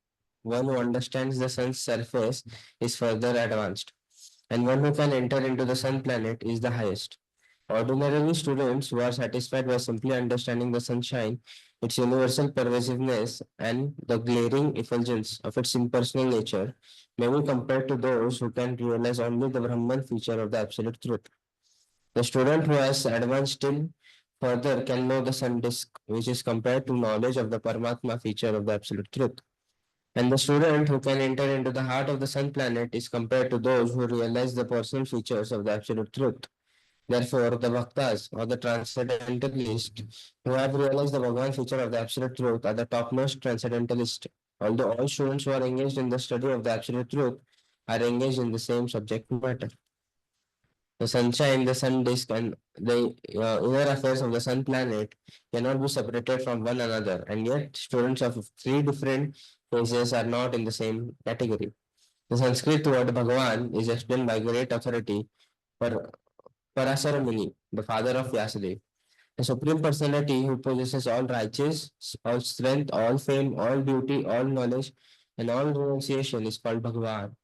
One who understands the sun's surface is further advanced, and one who can enter into the sun planet is the highest. Ordinarily, students who are satisfied by simply understanding the sunshine, its universal pervasiveness, and the glaring effulgence of its impersonal nature, may be compared to those who can realize only the Brahman feature of the absolute truth. The student who has advanced still further can know the sun disk, which is compared to knowledge of the Paramatma feature of the absolute truth. And the student who can enter into the heart of the sun planet is compared to those who realize the personal features of the absolute truth. Therefore, the Bhaktas or the transcendentalists who have realized the Bhagavan feature of the absolute truth are the topmost transcendentalists. Although all students who are engaged in the study of the absolute truth are engaged in the same subject matter. The sunshine, the sun disk, and the inner affairs of the sun planet cannot be separated from one another, and yet students of three different phases are not in the same category. The Sanskrit word Bhagavan is explained by great authority for Parasara Muni, the father of Vyasadeva. The Supreme Personality who possesses all righteousness, all strength, all fame, all beauty, all knowledge, and all renunciation is called Bhagavan.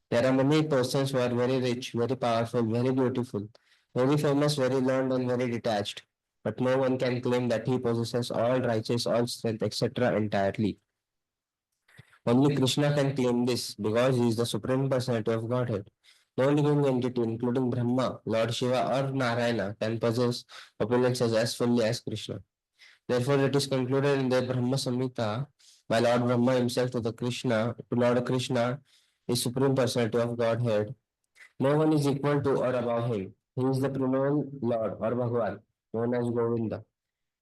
There are many persons who are very rich, very powerful, very beautiful, very famous, very learned, and very detached. But no one can claim that he possesses all righteousness, all strength, etc. entirely. Only Krishna can claim this because he is the Supreme Personality of Godhead. No living entity, including Brahma, Lord Shiva, or Narayana, can possess opulences as fully as Krishna. Therefore, it is concluded in the Brahma Samhita by Lord Brahma himself to Lord Krishna, is Supreme Personality of Godhead. No one is equal to or above him. He is the primeval Lord or Bhagavan, known as Govinda,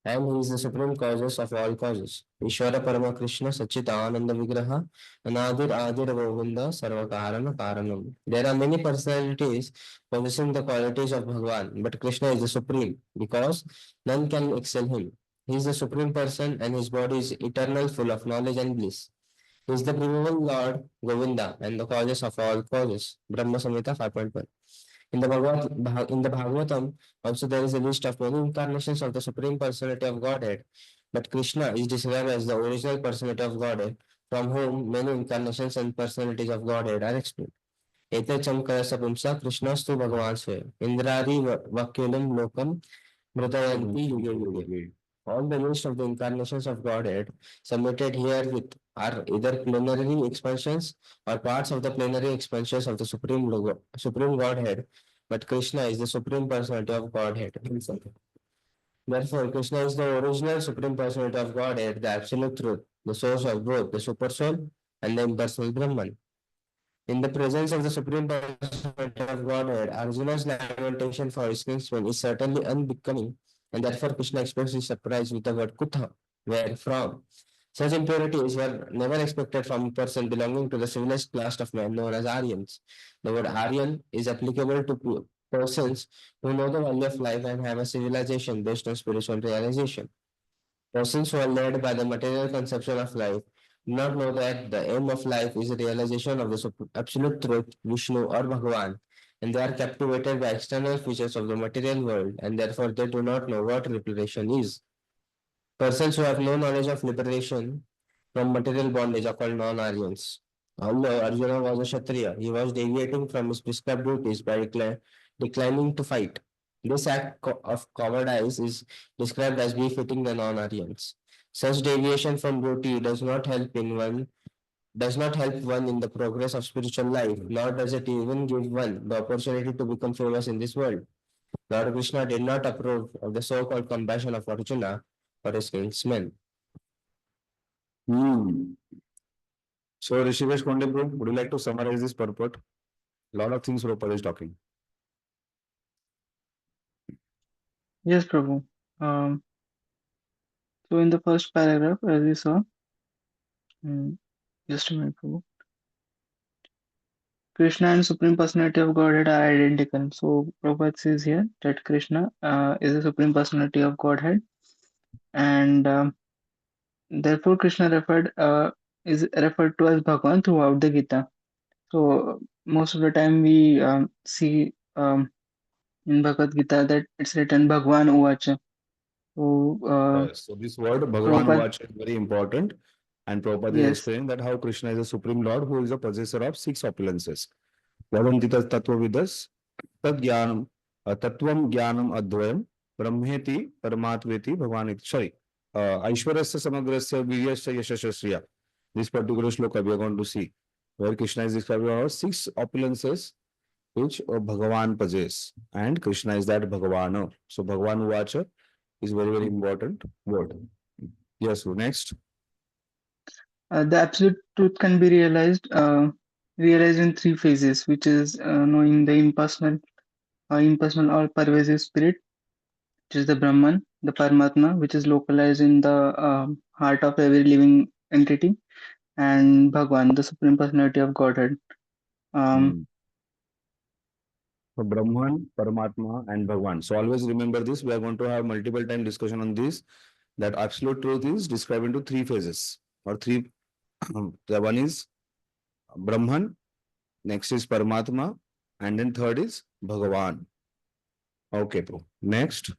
and he is the supreme causes of all causes. Ishvara Parama Krishna Sachitananda Vigraha Anadir Adir Govinda Sarvakarana Karanam. There are many personalities possessing the qualities of Bhagavan, but Krishna is the supreme because none can excel him. He is the supreme person and his body is eternal, full of knowledge and bliss. He is the primeval Lord Govinda and the causes of all causes. Brahma Samhita 5.1. In the Bhagavatam, also there is a list of many incarnations of the Supreme Personality of Godhead, but Krishna is described as the original personality of Godhead, from whom many incarnations and personalities of Godhead are explained. Ete chamkaya sapumsa Krishnastu Bhagavan Swayam. Indradi vakyulam lokam mritayanti yuge yuge. All the list of the incarnations of Godhead submitted here with are either plenary expansions or parts of the plenary expansions of the Supreme Godhead, but Krishna is the Supreme Personality of Godhead himself. Therefore, Krishna is the original Supreme Personality of Godhead, the absolute truth, the source of both the Super Soul and the impersonal Brahman. In the presence of the Supreme Personality of Godhead, Arjuna's lamentation for his kinsman is certainly unbecoming, and therefore Krishna expresses his surprise with the word Kutha, where from. Such impurities were never expected from a person belonging to the civilized class of men known as Aryans. The word Aryan is applicable to persons who know the value of life and have a civilization based on spiritual realization. Persons who are led by the material conception of life do not know that the aim of life is the realization of the absolute truth, Vishnu or Bhagavan, and they are captivated by external features of the material world, and therefore they do not know what liberation is. Persons who have no knowledge of liberation from material bondage are called non-Aryans. Although Arjuna was a Kshatriya, he was deviating from his prescribed duties by declining to fight. This act of cowardice is described as befitting the non-Aryans. Such deviation from duty does not help one in the progress of spiritual life, nor does it even give one the opportunity to become famous in this world. Lord Krishna did not approve of the so-called compassion of Arjuna for his kinsmen. Hmm. So, Rishikesh Konde bro, would you like to summarize this purport? A lot of things Prabhupada is talking. Yes, Prabhu. So in the first paragraph, as we saw, just a minute, Prabhu. Krishna and Supreme Personality of Godhead are identical. So Prabhupada says here that Krishna is the Supreme Personality of Godhead, and therefore Krishna is referred to as Bhagavan throughout the Gita. So most of the time we see in Bhagavad Gita that it's written Bhagwan Uvacha. So Yes. So this word Bhagavan Prabhupada, Vach is very important. And Prabhupada is yes, explaining that how Krishna is a supreme Lord who is a possessor of six opulences. Vadantitas Tattvavidas, Tat Jnanam, Tattvam Jnanam Advayam, Brahmeti, Paramatmeti, Bhagavan. Sorry. Aishwarasya Samagrasya Viryasya Yashasya. This particular shloka we are going to see, where Krishna is describing our six opulences which Bhagavan possess. And Krishna is that Bhagavana. So Bhagavan Vacha is very, very important word. Yes, so next. the absolute truth can be realized in three phases, which is knowing the impersonal or pervasive spirit, which is the Brahman, the Paramatma, which is localized in the heart of every living entity, and Bhagwan, the Supreme Personality of Godhead. Hmm. So Brahman, Paramatma, and Bhagwan. So always remember this. We are going to have multiple time discussion on this. That absolute truth is described into three phases or three. The one is Brahman, next is Paramatma, and then third is Bhagavan. Okay, bro. Next.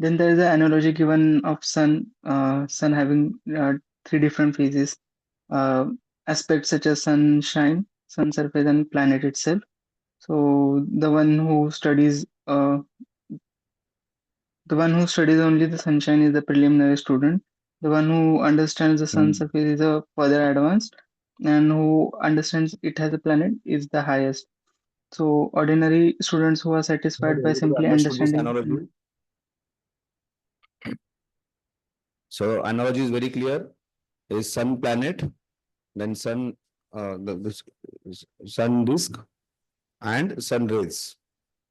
Then there is an analogy given of sun having three different phases, uh, aspects such as sunshine, sun surface, and planet itself. So the one who studies only the sunshine is the preliminary student. The one who understands the sun Hmm. surface is a further advanced, and who understands it has a planet is the highest. So ordinary students who are Have satisfied by everybody simply understood this understanding. analogy? So analogy is very clear. Is sun planet, then sun, sun disk, and sun rays.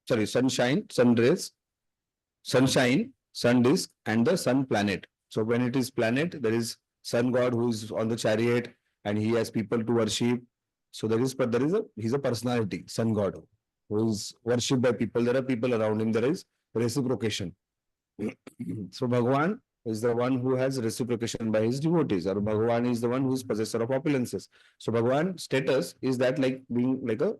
Sorry, sunshine, sun rays, sunshine, sun disk, and the sun planet. So when it is planet, there is sun god who is on the chariot and he has people to worship. So he's a personality, sun god, who is worshipped by people. There are people around him. There is reciprocation. So Bhagwan is the one who has reciprocation by his devotees, or Bhagwan is the one who is possessor of opulences. So Bhagwan status is that like being like a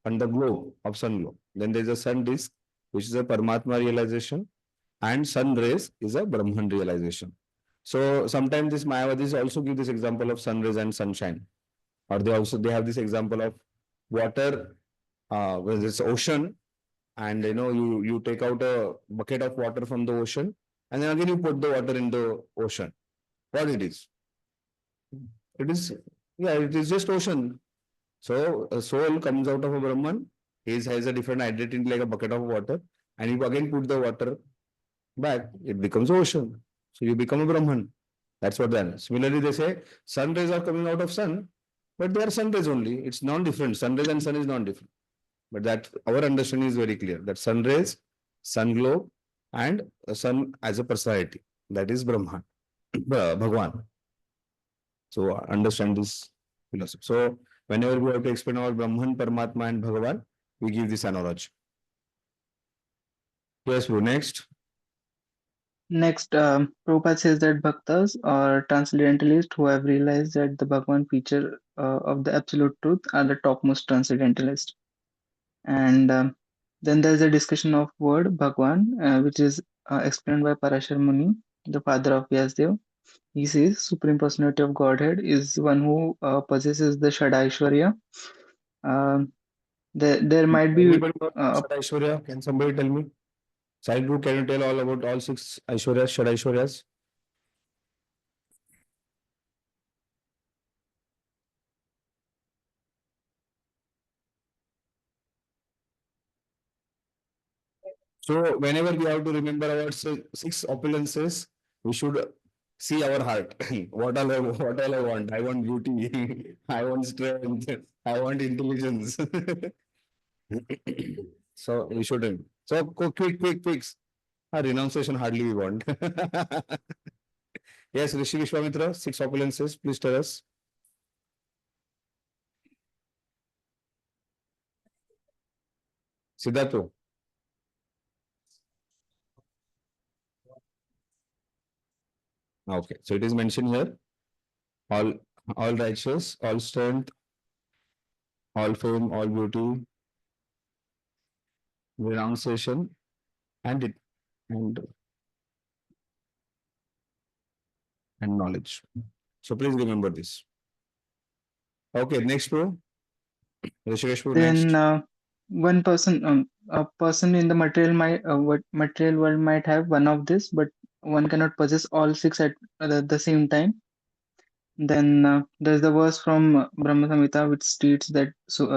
underglow of sun glow. Then there is a sun disk, which is a Paramatma realization, and sun rays is a Brahman realization. So sometimes this Mayavadis also give this example of sun rays and sunshine, or they have this example of water, when it's ocean, and you take out a bucket of water from the ocean, and then again you put the water in the ocean. What it is? It is, yeah, it is just ocean. So a soul comes out of a Brahman. Has a different identity like a bucket of water, and you again put the water back, it becomes ocean. So you become a Brahman. That's what then. Similarly, they say sun rays are coming out of sun, but they are sun rays only. It's non-different. Sun rays and sun is non-different. But that our understanding is very clear that sun rays, sun globe, and sun as a personality. That is Brahman, Bhagwan. So understand this philosophy. So whenever we have to explain about Brahman, Paramatma, and Bhagavan, we give this analogy. Yes, bro. Next. Next, Prabhupada says that bhaktas or transcendentalists who have realized that the Bhagwan feature of the absolute truth are the topmost transcendentalists. And then there's a discussion of word Bhagwan, which is explained by Parashar Muni, the father of Vyasdev. He says Supreme Personality of Godhead is one who possesses the Shadaishwarya, there might be Anybody know Shadaishwarya? Can somebody tell me? Saidu, can you tell all about all six Aishwaryas, Shadaishwaryas? So whenever we have to remember our six opulences, we should see our heart. What all I want? I want beauty. I want strength. I want intelligence. So we shouldn't. So quick. Renunciation hardly we want. Yes, Rishi Vishwamitra, six opulences. Please tell us. Siddhartha. Okay, so it is mentioned here. All, all righteous, all strength, all fame, all beauty, renunciation, and it and and knowledge. So please remember this. Okay, next bro. Rishikesh, next. then one person a person in the material world might have one of this, but one cannot possess all six at the same time. Then there's the verse from Brahma Samhita which states that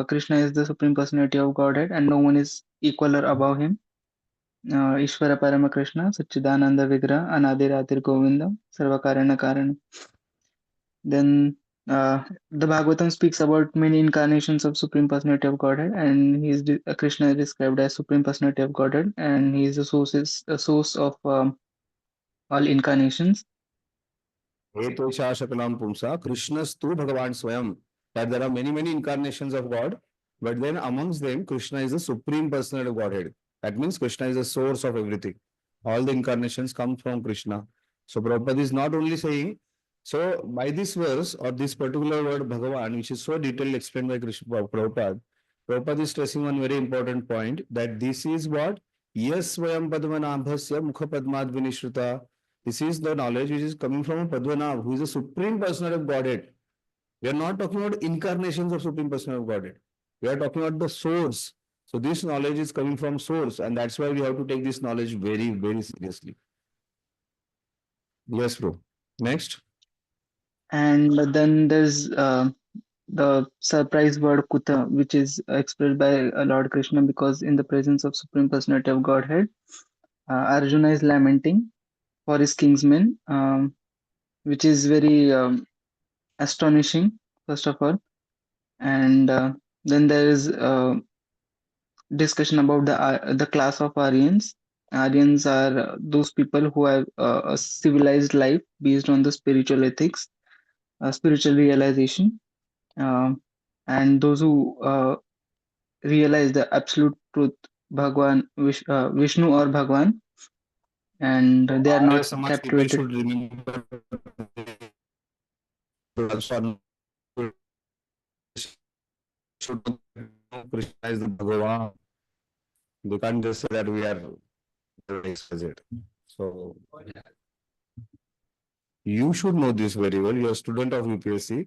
Krishna is the supreme personality of Godhead and no one is equal or above him. Ishvara Parama Krishna Satchidananda Vigraha Anadiradir Govinda Sarvakarana Karana. Then the Bhagavatam speaks about many incarnations of Supreme Personality of Godhead, and Krishna is described as Supreme Personality of Godhead, and he is a source of all incarnations. Krishnastu Bhagavan Swayam. That there are many incarnations of God, but then amongst them, Krishna is the supreme personality of Godhead. That means Krishna is the source of everything. All the incarnations come from Krishna. So Prabhupada is not only saying, so by this verse or this particular word Bhagavan, which is so detailed explained by Krishna Prabhupada, Prabhupada is stressing one very important point that this is what Yes Swayam Padmanabhasya Mukha Padmad Vinishruta. This is the knowledge which is coming from Padmanabh, who is the supreme personality of Godhead. We are not talking about incarnations of supreme personality of Godhead. We are talking about the source. So this knowledge is coming from source, and that's why we have to take this knowledge very seriously. Yes, bro. Next. And then there's the surprise word Kuta, which is expressed by Lord Krishna because in the presence of Supreme Personality of Godhead, Arjuna is lamenting for his kinsmen, which is very astonishing, first of all. And then there is discussion about the class of Aryans. Aryans are those people who have a civilized life based on the spiritual ethics, spiritual realization, and those who realize the absolute truth, Vishnu or Bhagwan, and they are Arya not Samaj people captivated. should remember should know Krishna is the Bhagavan. They can't just say that we are exquisite. So you should know this very well. You are a student of UPSC.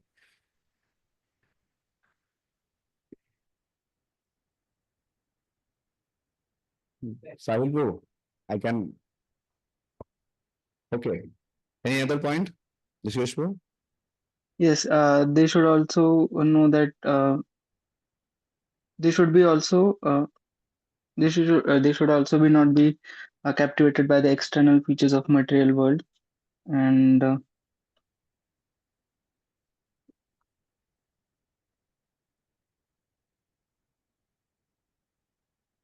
Sahil bro, I can. Okay. Any other point? Dishesh bro? Yes, they should also know that they should be also they should also be not be captivated by the external features of material world, and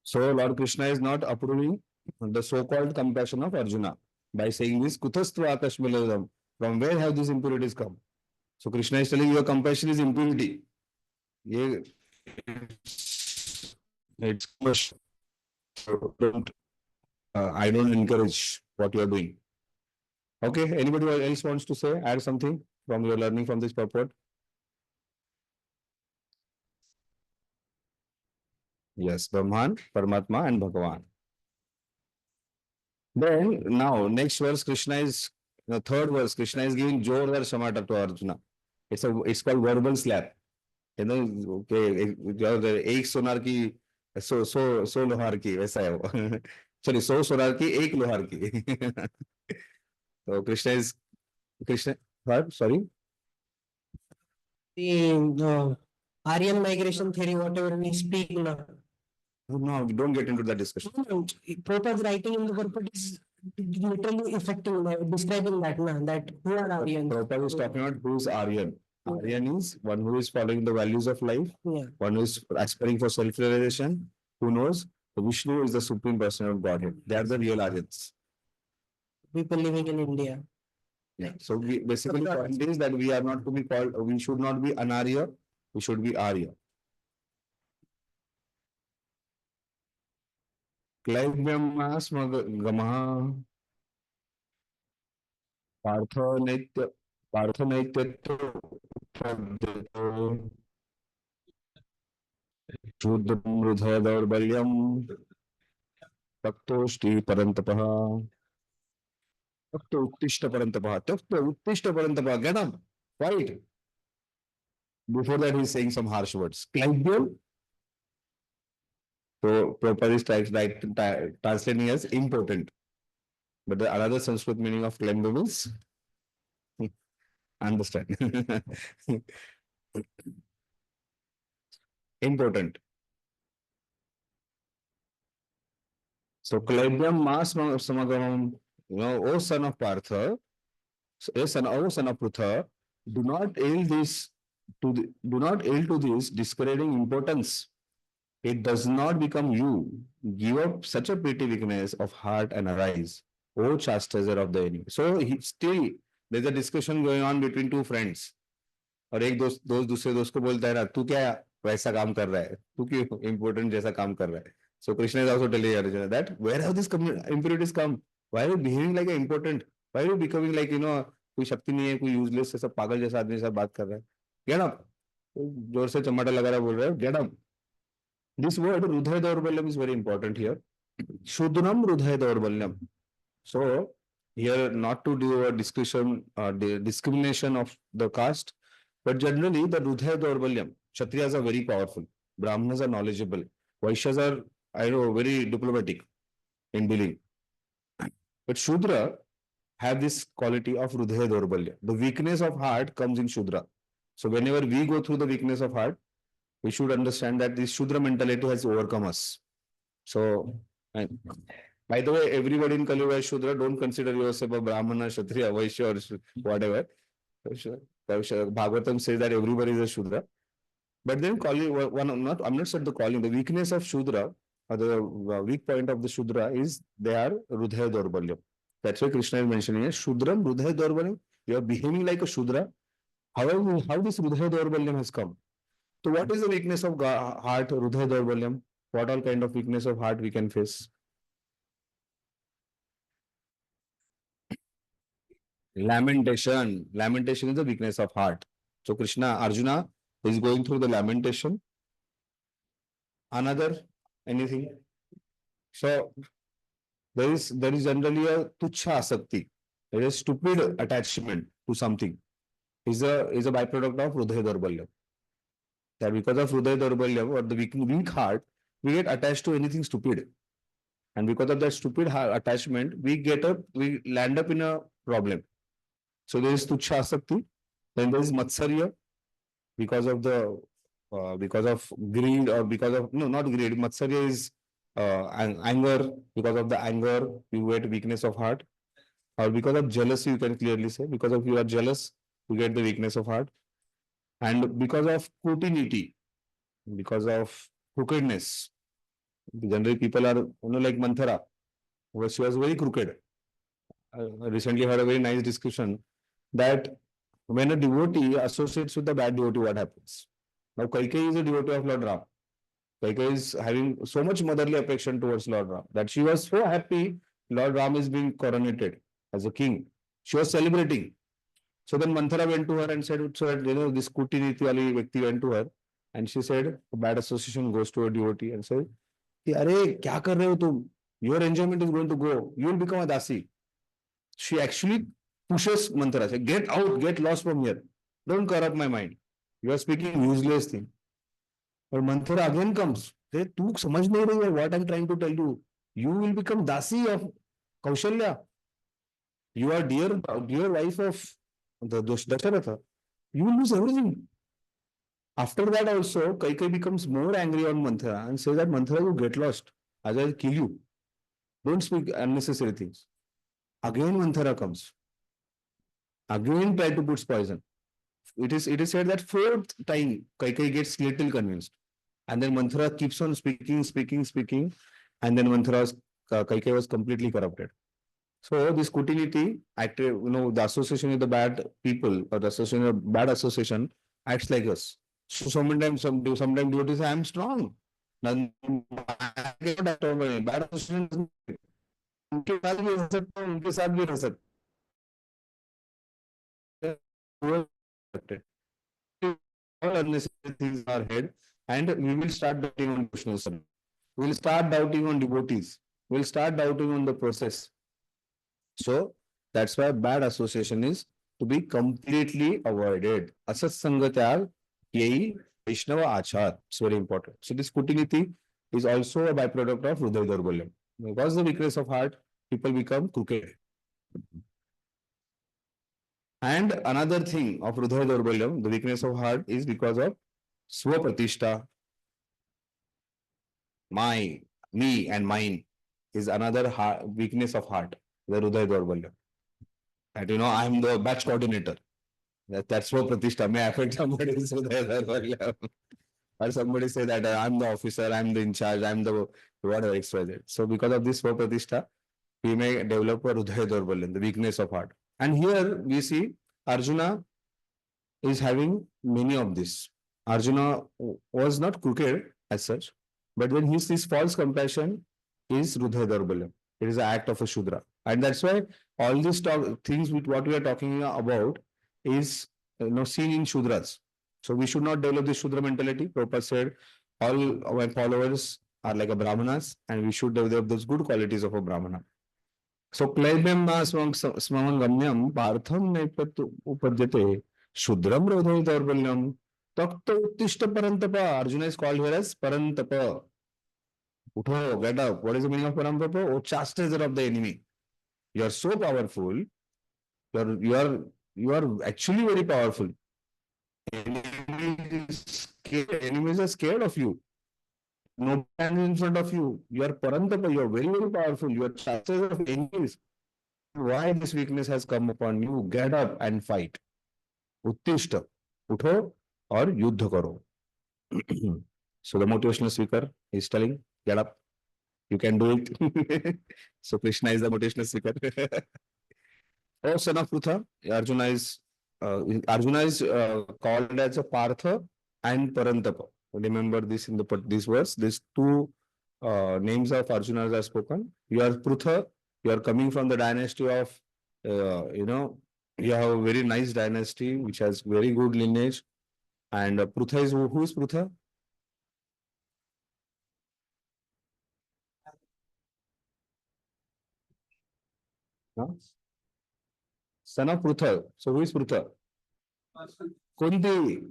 So Lord Krishna is not approving the so-called compassion of Arjuna by saying this Kutastva Akashmaladam. From where have these impurities come? So Krishna is telling your compassion is impurity. It's compassion. So I don't encourage what you are doing. Okay, anybody else wants to say, add something from your learning from this purport? Yes, Brahman, Paramatma, and Bhagavan. Then now next verse, Krishna is the third verse. Krishna is giving Jordar Shamata to Arjuna. It's called verbal slap. एक सोनार की सो लोहार की, वैसा है वो sorry 100 सोनार की एक लोहार की तो Krishna sorry The Aryan migration theory, whatever we speak now. no, don't get into that discussion. Prabhupada's writing in the purport is literally affecting that, describing that, na, that who are Aryans. Prabhupada is talking about who is Aryan. Aryan is one who is following the values of life, Yeah. one who is aspiring for self-realization, who knows the Vishnu is the supreme person of Godhead. They are the real Aryans. People living in India. Yeah. So we basically point is that we are not to be called, we should not be Anarya, we should be Arya. Klaivyammas Gamah Parthanaityatto Shudram Rudha Daurbalyam Taktoshti Parantapah Takto Uttishta Parantapah Takto Uttishta Parantapah. Get up, fight. Before that, he's saying some harsh words. Klaibyam. So proper is translating as important. But the another Sanskrit meaning of Klaibyam is understand. Important. So Klaibyam Mas Samagamam, O son of Partha, O son of Prutha, do not yield this do not yield to this discouraging importance. It does not become you. Give up such a petty weakness of heart and arise, O chastiser of the enemy. So still there's a discussion going on between two friends. और एक दोस्त दूसरे दोस्त को बोलता है ना, तू क्या वैसा काम कर रहा है, तू क्यों इम्पोर्टेंट जैसा काम कर रहा है. So Krishna is also telling Arjuna that where have these impurities come? Why are you behaving like an important? Why are you becoming like कोई शक्ति नहीं है, कोई यूजलेस ऐसा पागल जैसा आदमी से बात कर रहा है. Get up. जोर से चमाटा लगा रहा बोल रहा है, get up. This word Rudhay Daurbalyam is very important here. Shudram Rudhay Daurbalyam. So here not to do a discussion, the discrimination of the caste, but generally the Rudhay Daurbalyam. Kshatriyas are very powerful. Brahmanas are knowledgeable. Vaishyas are, I know, very diplomatic in dealing. But Shudra have this quality of Rudhay Daurbalya. The weakness of heart comes in Shudra. So whenever we go through the weakness of heart, we should understand that this Shudra mentality has overcome us. So, and by the way, everybody in Kali is Shudra. Don't consider yourself a Brahmana, Kshatriya, Vaishya, or whatever. Bhagavatam says that everybody is a Shudra. But then calling I'm not saying the calling, the weakness of Shudra, or the weak point of the Shudra is they are Rudhaya Daurbalyam. That's why Krishna is mentioning it. Shudram, Rudhaya Daurbalyam. You are behaving like a Shudra. However, how this Rudhaya Daurbalyam has come? So what is the weakness of heart, Rudhaya Daurbalyam? What all kind of weakness of heart we can face? Lamentation. Lamentation is the weakness of heart. So Krishna, Arjuna is going through the lamentation. Another, anything? So there is generally a tuchha asakti. There is stupid attachment to something. Is a byproduct of Rudhaya Daurbalyam. That because of Rudhaya Daurbalyam or the weak heart, we get attached to anything stupid. And because of that stupid attachment, we land up in a problem. So there is tuchha asakti. Then there is matsarya, because of greed, or because of, no, not greed. Matsarya is anger. Because of the anger, you get weakness of heart. Or because of jealousy, you can clearly say, because of you are jealous, you get the weakness of heart. And because of kutiniti, because of crookedness. Generally, people are, like Manthara, where she was very crooked. I recently had a very nice discussion that when a devotee associates with a bad devotee, what happens? Now, Kaikeyi is a devotee of Lord Ram. Kaikeyi is having so much motherly affection towards Lord Ram that she was so happy Lord Ram is being coronated as a king. She was celebrating. So then Manthara went to her and said, so this Kutiniti wali Vyakti went to her and she said, a bad association goes to a devotee and said, Arey, kya kar rahe ho tum? Your enjoyment is going to go. You will become a dasi. She actually pushes Manthara, say, get out, get lost from here. Don't corrupt my mind. You are speaking useless thing. But Manthara again comes. Hey, तू समझ नहीं रही है what I'm trying to tell you. You will become dasi of Kaushalya. You are dear wife of the Dasharatha. You will lose everything. After that also, Kaikai becomes more angry on Manthara and says that Manthara, you get lost. I will kill you. Don't speak unnecessary things. Again Manthara comes. Again try to put poison. It is said that fourth time Kaikai gets little convinced. And then Manthara keeps on speaking. And then Kaikai was completely corrupted. So this Kutility, the association with the bad people or the association of bad association acts like us. So sometimes devotees say, I'm strong. Bad association doesn't. उनके साथ भी रह सकता हूँ, उनके साथ भी रह सकता हूँ. All unnecessary things in our head, and we will start doubting on devotional. We will start doubting on devotees. We will start doubting on the process. So that's why bad association is to be completely avoided. Asat sangatyag yehi Vaishnava achar. It's very important. So this kutiniti is also a byproduct of Hridaya Daurbalyam. Because of the weakness of heart, people become crooked. And another thing of Hridaya Daurbalyam, the weakness of heart, is because of Swapratishta. My, me and mine is another weakness of heart, the Hridaya Daurbalyam. That I am the batch coordinator. That's Swapratishta. May affect somebody's Hridaya Daurbalyam. Or somebody say that I'm the officer, I'm the in charge, I'm the whatever XYZ. So because of this Swapratishta, we may develop a Hridaya Daurbalyam, the weakness of heart. And here we see Arjuna is having many of this. Arjuna was not crooked as such, but when he sees false compassion, is Hridaya Daurbalyam. It is an act of a Shudra. And that's why all these things with what we are talking about is seen in Shudras. So we should not develop this Shudra mentality. Prabhupada said all our followers are like a Brahmanas, and we should develop those good qualities of a Brahmana. So Klaibem Smaman Gamyam Partham Upadyate Shudram Hridaya Daurbalyam Takta Uttishta Parantapa. Arjuna is called here as Parantapa. Utho, get up. What is the meaning of Parantapa? Oh, chastiser of the enemy. You are so powerful. You are actually very powerful. Enemies are scared of you. No man in front of you. You are Parantapa. You are very, very powerful. You are chastiser of enemies. Why this weakness has come upon you? Get up and fight. Uttishta. Utho or yuddha karo. So the motivational speaker is telling, get up. You can do it. So Krishna is the motivational speaker. Oh, son of Prutha, Arjuna is called as a Partha and Parantapa. Remember this in this verse. These two names of Arjuna are spoken. You are Prutha. You are coming from the dynasty of, you have a very nice dynasty which has very good lineage. And Prutha is who is Prutha? Huh? Son of Prutha. So who is Prutha? Kunti.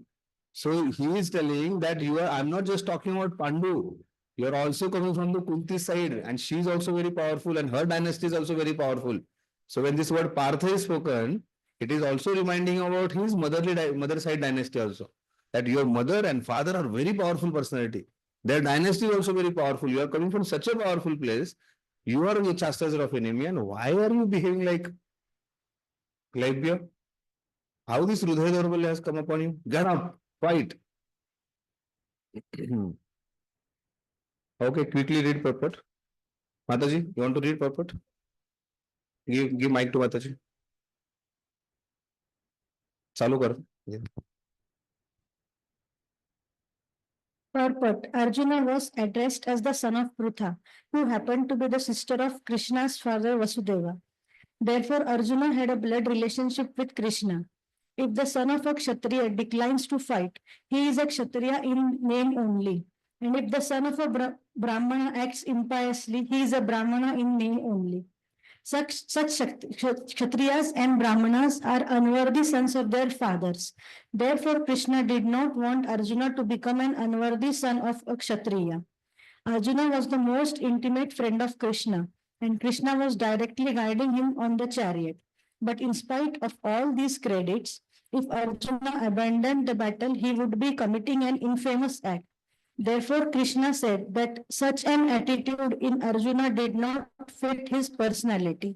So he is telling that I'm not just talking about Pandu. You are also coming from the Kunti side, and she is also very powerful, and her dynasty is also very powerful. So when this word Partha is spoken, it is also reminding about his mother side dynasty also. That your mother and father are very powerful personality. Their dynasty is also very powerful. You are coming from such a powerful place. You are a chastiser of enemy, and why are you behaving like Claibia? How this Hridaya Daurbalya has come upon you? Get up, fight. Okay, quickly read purport. Mataji, you want to read purport? Give mic to Mataji. Chalu kar. Purport. Arjuna was addressed as the son of Prutha, who happened to be the sister of Krishna's father Vasudeva. Therefore, Arjuna had a blood relationship with Krishna. If the son of a Kshatriya declines to fight, he is a Kshatriya in name only. And if the son of a Brahmana acts impiously, he is a Brahmana in name only. Such Kshatriyas and Brahmanas are unworthy sons of their fathers. Therefore, Krishna did not want Arjuna to become an unworthy son of a Kshatriya. Arjuna was the most intimate friend of Krishna, and Krishna was directly guiding him on the chariot. But in spite of all these credits, if Arjuna abandoned the battle, he would be committing an infamous act. Therefore, Krishna said that such an attitude in Arjuna did not fit his personality.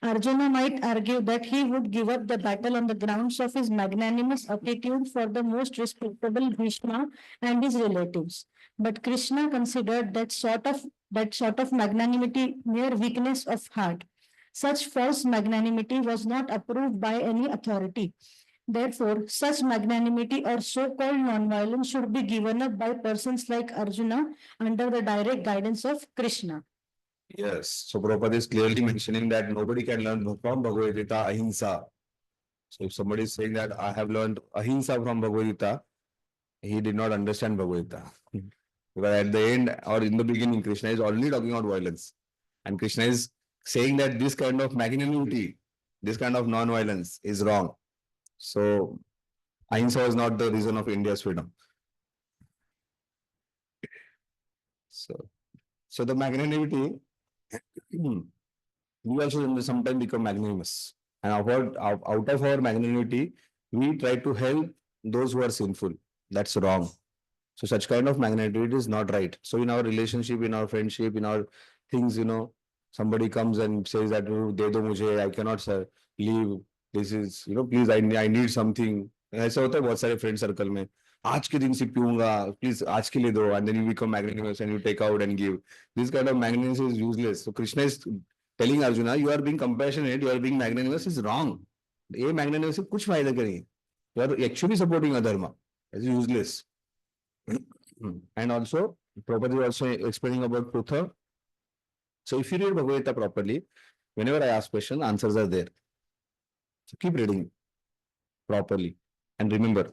Arjuna might argue that he would give up the battle on the grounds of his magnanimous attitude for the most respectable Bhishma and his relatives. But Krishna considered that sort of magnanimity mere weakness of heart. Such false magnanimity was not approved by any authority. Therefore, such magnanimity or so-called non-violence should be given up by persons like Arjuna under the direct guidance of Krishna. Yes. So Prabhupada is clearly mentioning that nobody can learn from Bhagavad Gita ahimsa. So if somebody is saying that I have learned ahimsa from Bhagavad Gita, he did not understand Bhagavad Gita. Because at the end or in the beginning, Krishna is already talking about violence. And Krishna is saying that this kind of magnanimity, this kind of non-violence is wrong. So ahimsa was not the reason of India's freedom. So the magnanimity, we also sometimes become magnanimous. And out of our magnanimity, we try to help those who are sinful. That's wrong. So such kind of magnanimity is not right. So in our relationship, in our friendship, in our things, somebody comes and says that, "Oh, de do mujhe, I cannot sir, leave. This is, please, I need something." ऐसा होता है बहुत सारे friend circle में आज के दिन से पीऊंगा प्लीज आज के लिए दो and then you become magnanimous and you take out and give. This kind of magnanimous is useless. So Krishna is telling Arjuna, you are being compassionate, you are being magnanimous is wrong. ये magnanimous से कुछ फायदा करेंगे. You are actually supporting adharma. It's useless. And also, Prabhupada is also explaining about Prutha. So if you read Bhagavad Gita properly, whenever I ask questions, answers are there. So keep reading properly and remember.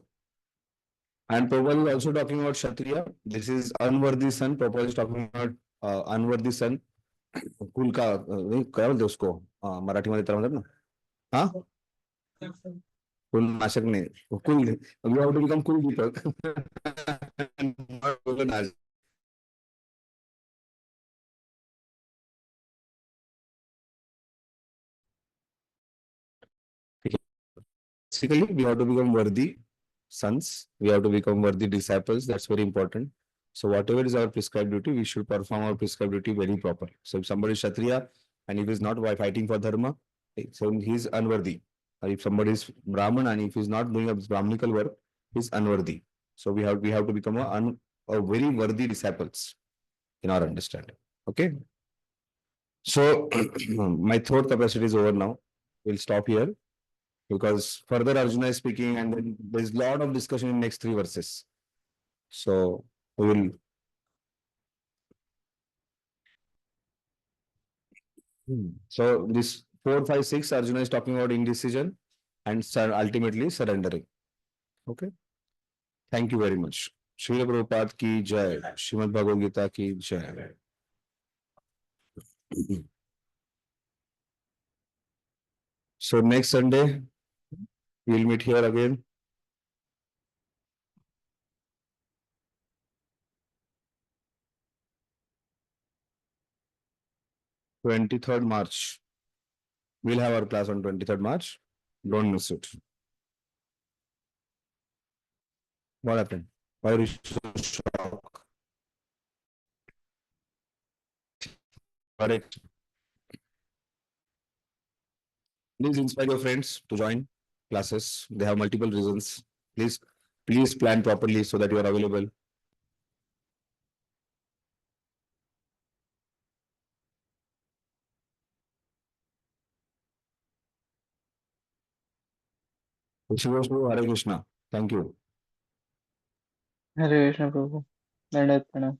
And Prabhupada is also talking about Kshatriya. This is unworthy son. Prabhupada is talking about unworthy son. कुल का क्या बोलते उसको मराठी मध्ये तर म्हणतात ना हा कुल नाशक नाही कुल यू हॅव टू बिकम कुल दीपक Basically, we have to become worthy sons. We have to become worthy disciples. That's very important. So whatever is our prescribed duty, we should perform our prescribed duty very proper. So if somebody is Kshatriya and if he is not fighting for dharma, so he is unworthy. Or if somebody is Brahman and if he is not doing a Brahmanical work, he is unworthy. So we have to become a very worthy disciples in our understanding. Okay. So my throat capacity is over now. We'll stop here. Because further Arjuna is speaking and then there's a lot of discussion in next 3 verses. So we will. So this 4, 5, 6 Arjuna is talking about indecision and ultimately surrendering. Okay. Thank you very much. Srila Prabhupada ki jai. Srimad Bhagavad Gita ki jai. So next Sunday we'll meet here again. (23rd March). We'll have our class on 23rd March. Don't miss it. What happened? Why are you so shocked? Correct. Please inspire your friends to join classes. They have multiple reasons. Please plan properly so that you are available. Hare Krishna. Thank you. Hare Krishna Prabhu. Dandavat Pranam.